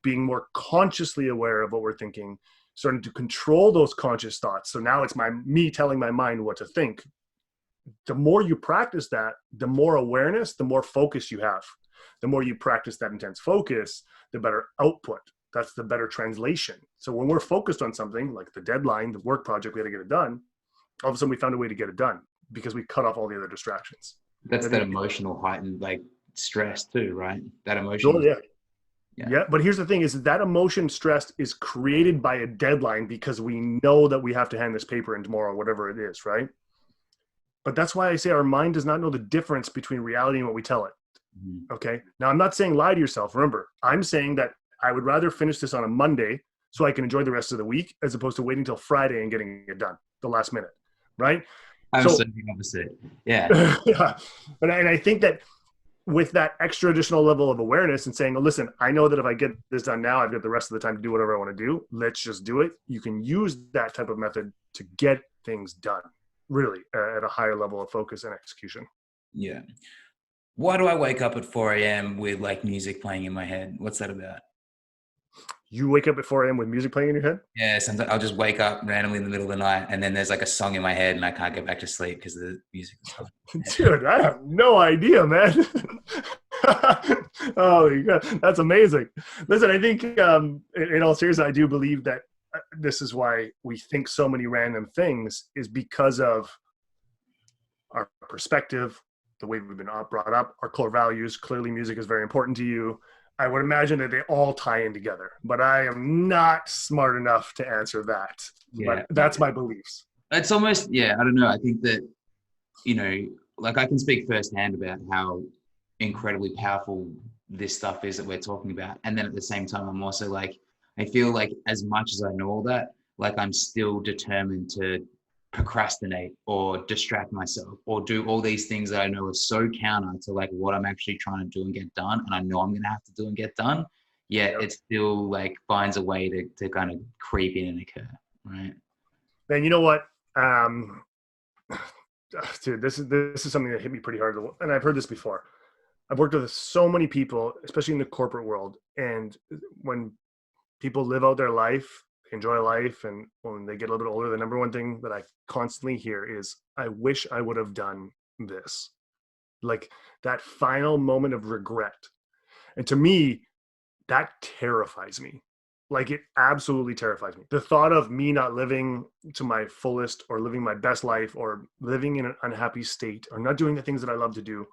being more consciously aware of what we're thinking, starting to control those conscious thoughts. So now it's me telling my mind what to think. The more you practice that, the more awareness, the more focus you have. The more you practice that intense focus, the better output. That's the better translation. So when we're focused on something like the deadline, the work project, we had to get it done, all of a sudden we found a way to get it done because we cut off all the other distractions. That's that emotional heightened like stress too, right? That emotion. Oh, yeah. But here's the thing is that emotion stress is created by a deadline because we know that we have to hand this paper in tomorrow, whatever it is, right? But that's why I say our mind does not know the difference between reality and what we tell it. Mm-hmm. Okay. Now I'm not saying lie to yourself. Remember, I'm saying that I would rather finish this on a Monday so I can enjoy the rest of the week as opposed to waiting until Friday and getting it done the last minute. Right. I'm so the opposite. Yeah. Yeah. And I think that with that extra additional level of awareness and saying, oh, listen, I know that if I get this done now, I've got the rest of the time to do whatever I want to do. Let's just do it. You can use that type of method to get things done really at a higher level of focus and execution. Yeah. Why do I wake up at 4 a.m. with like music playing in my head? What's that about? You wake up at 4 a.m. with music playing in your head? Yeah, sometimes I'll just wake up randomly in the middle of the night and then there's like a song in my head and I can't get back to sleep because the music is on. Dude, I have no idea, man. Oh, my God. That's amazing. Listen, I think in all seriousness, I do believe that this is why we think so many random things is because of our perspective, the way we've been brought up, our core values. Clearly, music is very important to you. I would imagine that they all tie in together, but I am not smart enough to answer that. Yeah. But that's my beliefs. It's almost, I don't know. I think that, like I can speak firsthand about how incredibly powerful this stuff is that we're talking about. And then at the same time, I'm also like, I feel like as much as I know all that, like I'm still determined to procrastinate or distract myself or do all these things that I know are so counter to like what I'm actually trying to do and get done. And I know I'm going to have to do and get done. Yet it still like finds a way to kind of creep in and occur. Right. Man, you know what? Dude, this is something that hit me pretty hard. And I've heard this before. I've worked with so many people, especially in the corporate world. And when people live out their life, enjoy life, and when they get a little bit older, the number one thing that I constantly hear is, I wish I would have done this. Like that final moment of regret. And to me, that terrifies me. Like it absolutely terrifies me. The thought of me not living to my fullest or living my best life or living in an unhappy state or not doing the things that I love to do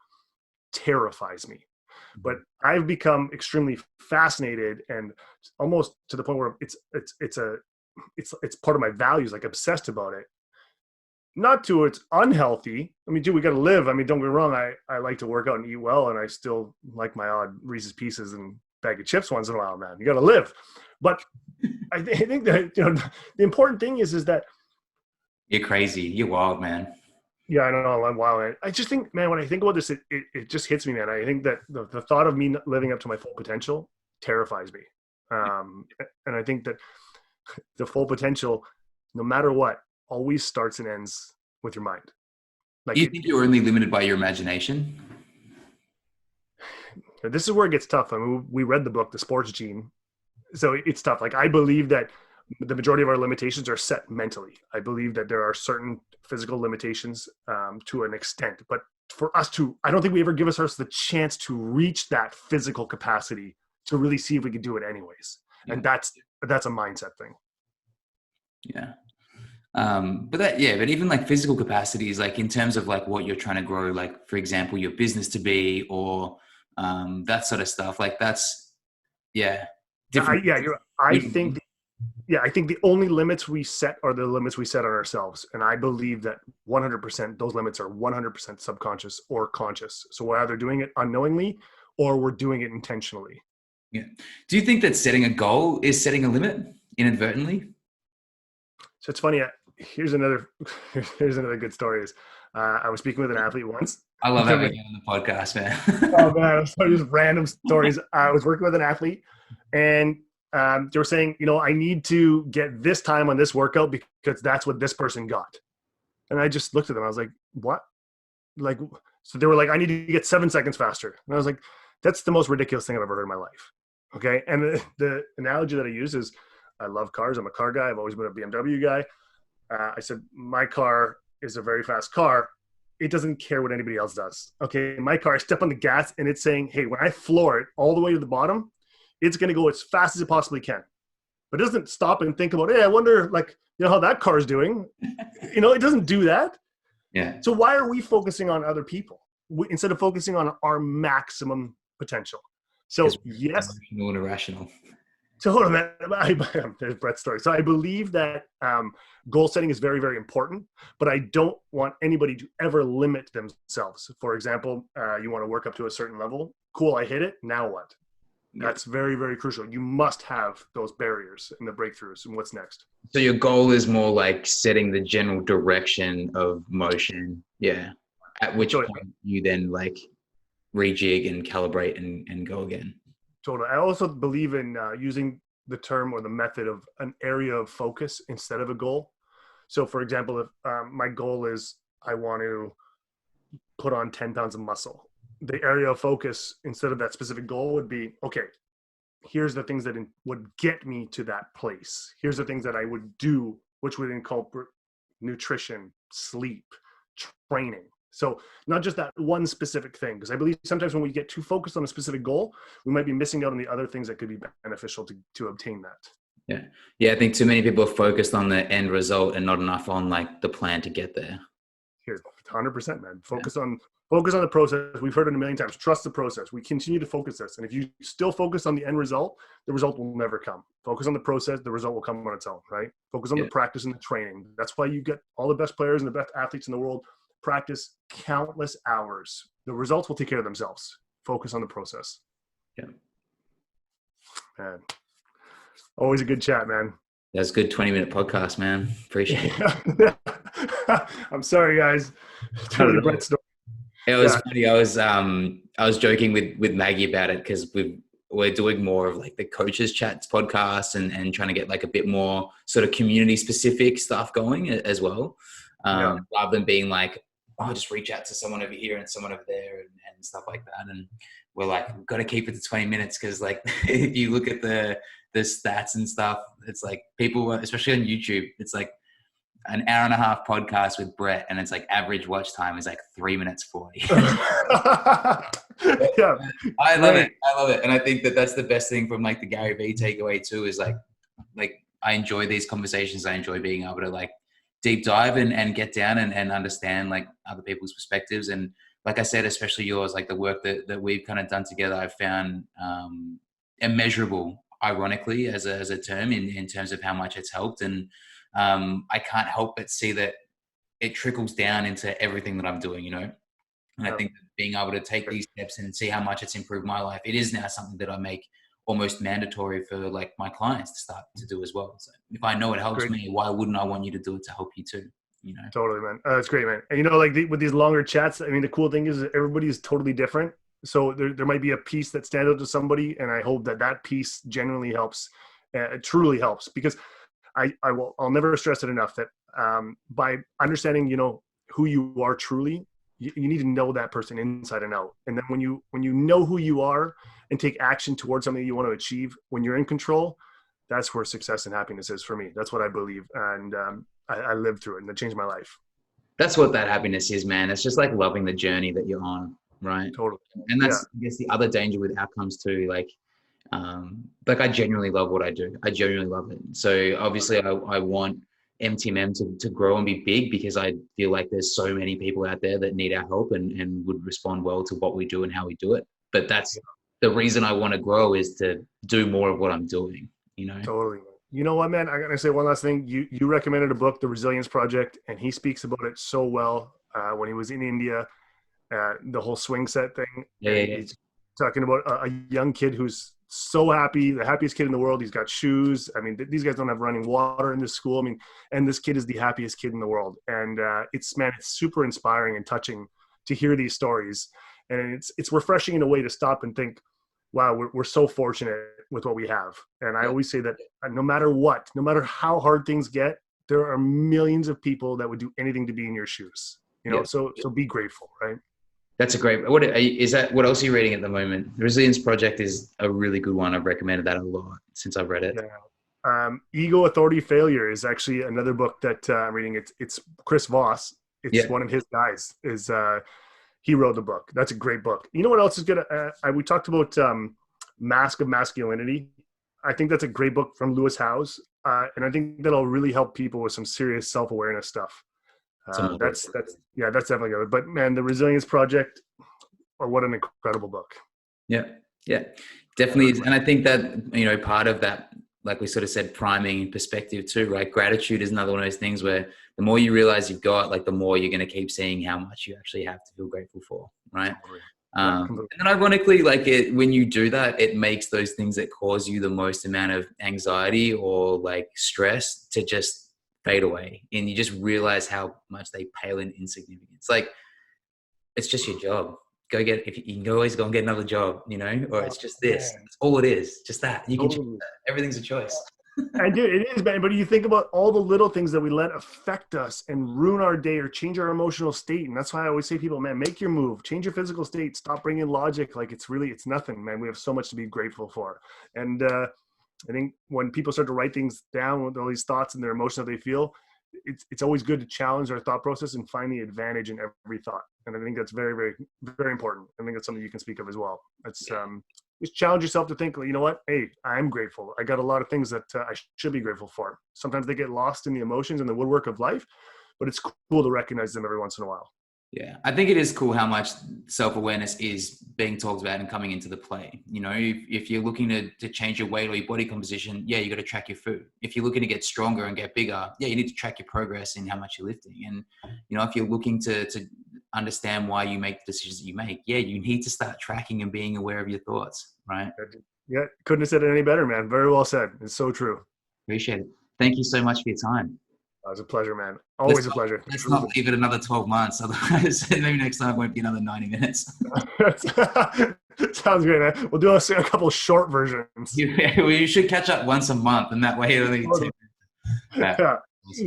terrifies me. But I've become extremely fascinated and almost to the point where it's part of my values, like obsessed about it. Not to it's unhealthy. I mean, dude, we got to live. I mean, don't get me wrong. I like to work out and eat well, and I still like my odd Reese's Pieces and bag of chips once in a while, man. You got to live. But I think that, the important thing is that you're crazy. You're wild, man. Yeah, I know. I'm wild. I just think, man, when I think about this, it just hits me, man. I think that the thought of me living up to my full potential terrifies me. And I think that the full potential, no matter what, always starts and ends with your mind. Like, you think you're only limited by your imagination? This is where it gets tough. I mean, we read the book, The Sports Gene. So it's tough. Like, I believe that the majority of our limitations are set mentally. I believe that there are certain physical limitations to an extent, but for us to, I don't think we ever give ourselves the chance to reach that physical capacity to really see if we can do it anyways. Yeah. And that's a mindset thing. Yeah. But even like physical capacities, like in terms of like what you're trying to grow, like for example, your business to be, or that sort of stuff, like that's, different. I think the only limits we set are the limits we set on ourselves. And I believe that 100% those limits are 100% subconscious or conscious. So we're either doing it unknowingly or we're doing it intentionally. Yeah. Do you think that setting a goal is setting a limit inadvertently? So it's funny. Here's another good story. I was speaking with an athlete once. I love having you on the podcast, man. Oh man, just random stories. I was working with an athlete and they were saying, I need to get this time on this workout because that's what this person got. And I just looked at them. I was like, what? Like, so they were like, I need to get 7 seconds faster. And I was like, that's the most ridiculous thing I've ever heard in my life. Okay. And the analogy that I use is I love cars. I'm a car guy. I've always been a BMW guy. I said, my car is a very fast car. It doesn't care what anybody else does. Okay, my car, I step on the gas and it's saying, hey, when I floor it all the way to the bottom, it's going to go as fast as it possibly can. But it doesn't stop and think about, hey, I wonder, like, how that car is doing. It doesn't do that. Yeah. So why are we focusing on other people instead of focusing on our maximum potential? So yes, emotional and irrational. So hold on, man. There's Brett's story. So I believe that goal setting is very, very important, but I don't want anybody to ever limit themselves. For example, you want to work up to a certain level. Cool, I hit it. Now what? That's very, very crucial. You must have those barriers and the breakthroughs. And what's next? So your goal is more like setting the general direction of motion. Yeah. At which point you then like rejig and calibrate and go again. Totally. I also believe in using the term or the method of an area of focus instead of a goal. So for example, if my goal is I want to put on 10 pounds of muscle, the area of focus instead of that specific goal would be, okay, here's the things that would get me to that place. Here's the things that I would do, which would incorporate nutrition, sleep, training. So not just that one specific thing, because I believe sometimes when we get too focused on a specific goal, we might be missing out on the other things that could be beneficial to obtain that. Yeah. Yeah. I think too many people are focused on the end result and not enough on like the plan to get there. Here, 100%, man. Focus on the process. We've heard it a million times. Trust the process. We continue to focus this. And if you still focus on the end result, the result will never come. Focus on the process. The result will come on its own, right? Focus on the practice and the training. That's why you get all the best players and the best athletes in the world practice countless hours. The results will take care of themselves. Focus on the process. Yeah. Man. Always a good chat, man. That's a good 20-minute podcast, man. Appreciate it. I'm sorry, guys. Totally Brett's story. It was funny. I was joking with Maggie about it because we're doing more of like the coaches chats podcast and trying to get like a bit more sort of community specific stuff going as well. Rather than being like, oh, just reach out to someone over here and someone over there and stuff like that. And we're like, we've got to keep it to 20 minutes because like if you look at the stats and stuff, it's like people, especially on YouTube, it's like an hour and a half podcast with Brett and it's like average watch time is like 3 minutes 40. I love it. And I think that's the best thing from like the Gary Vee takeaway too is like I enjoy these conversations. I enjoy being able to like deep dive and get down and understand like other people's perspectives. And like I said, especially yours, like the work that we've kind of done together, I've found immeasurable, ironically, as a term in terms of how much it's helped. And I can't help but see that it trickles down into everything that I'm doing, And I think that being able to take these steps and see how much it's improved my life, it is now something that I make almost mandatory for like my clients to start to do as well. So if I know it helps me, why wouldn't I want you to do it to help you too? Totally, man. That's great, man. And like with these longer chats, I mean, the cool thing is everybody is totally different. So there might be a piece that stands out to somebody, and I hope that piece genuinely helps. It truly helps because I'll never stress it enough that by understanding, who you are truly, you need to know that person inside and out. And then when you know who you are and take action towards something you want to achieve, when you're in control, that's where success and happiness is for me. That's what I believe. And I lived through it and it changed my life. That's what that happiness is, man. It's just like loving the journey that you're on. Right. Totally. And that's, I guess, the other danger with outcomes too. Like I genuinely love what I do. I genuinely love it. So obviously I want MTMM to grow and be big because I feel like there's so many people out there that need our help and would respond well to what we do and how we do it. But that's the reason I want to grow is to do more of what I'm doing, Totally. You know what, man? I got to say one last thing. You recommended a book, The Resilience Project, and he speaks about it so well when he was in India, the whole swing set thing. He's talking about a young kid who's so happy, the happiest kid in the world. He's got shoes. I mean, these guys don't have running water in this school. I mean, and this kid is the happiest kid in the world. And it's super inspiring and touching to hear these stories. And it's refreshing in a way to stop and think, wow, we're so fortunate with what we have. And I always say that no matter how hard things get, there are millions of people that would do anything to be in your shoes. So be grateful, right? That's a great. What else are you reading at the moment? The Resilience Project is a really good one. I've recommended that a lot since I've read it. Yeah. Ego, Authority, Failure is actually another book that I'm reading. It's Chris Voss. It's Yeah. one of his guys. He wrote the book. That's a great book. You know what else is good? We talked about Mask of Masculinity. I think that's a great book from Lewis Howes, and I think that'll really help people with some serious self-awareness stuff. That's definitely good. But man, the Resilience Project, or what an incredible book. Yeah, yeah, definitely is. And I think that, you know, part of that, like we sort of said, priming perspective too, right? Gratitude is another one of those things where the more you realize you've got, like the more you're going to keep seeing how much you actually have to feel grateful for, right? And then ironically, like when you do that, it makes those things that cause you the most amount of anxiety or like stress to just fade away. And you just realize how much they pale in insignificance. Like, it's just your job. If you can always go and get another job, you know, or it's just this. That's all it is. Just that. You can choose that. Everything's a choice. And dude, it is, man. But you think about all the little things that we let affect us and ruin our day or change our emotional state. And that's why I always say to people, man, make your move, change your physical state, stop bringing logic. Like it's nothing, man. We have so much to be grateful for. And I think when people start to write things down with all these thoughts and their emotions that they feel, it's always good to challenge our thought process and find the advantage in every thought. And I think that's very, very, very important. I think that's something you can speak of as well. It's just challenge yourself to think, you know what? Hey, I'm grateful. I got a lot of things that I should be grateful for. Sometimes they get lost in the emotions and the woodwork of life, but it's cool to recognize them every once in a while. Yeah, I think it is cool how much self-awareness is being talked about and coming into the play. You know, if you're looking to change your weight or your body composition, yeah, you got to track your food. If you're looking to get stronger and get bigger, yeah, you need to track your progress in how much you're lifting. And, you know, if you're looking to understand why you make the decisions that you make, yeah, you need to start tracking and being aware of your thoughts, right? Yeah, couldn't have said it any better, man. Very well said. It's so true. Appreciate it. Thank you so much for your time. It was a pleasure, man. Always a pleasure. Let's not leave it another 12 months. Otherwise, maybe next time it won't be another 90 minutes. Sounds great, man. We'll do a couple of short versions. Yeah, we should catch up once a month, and that way it'll be 2 minutes. Yeah.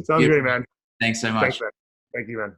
Sounds great, man. Thanks so much. Thanks, man. Thank you, man.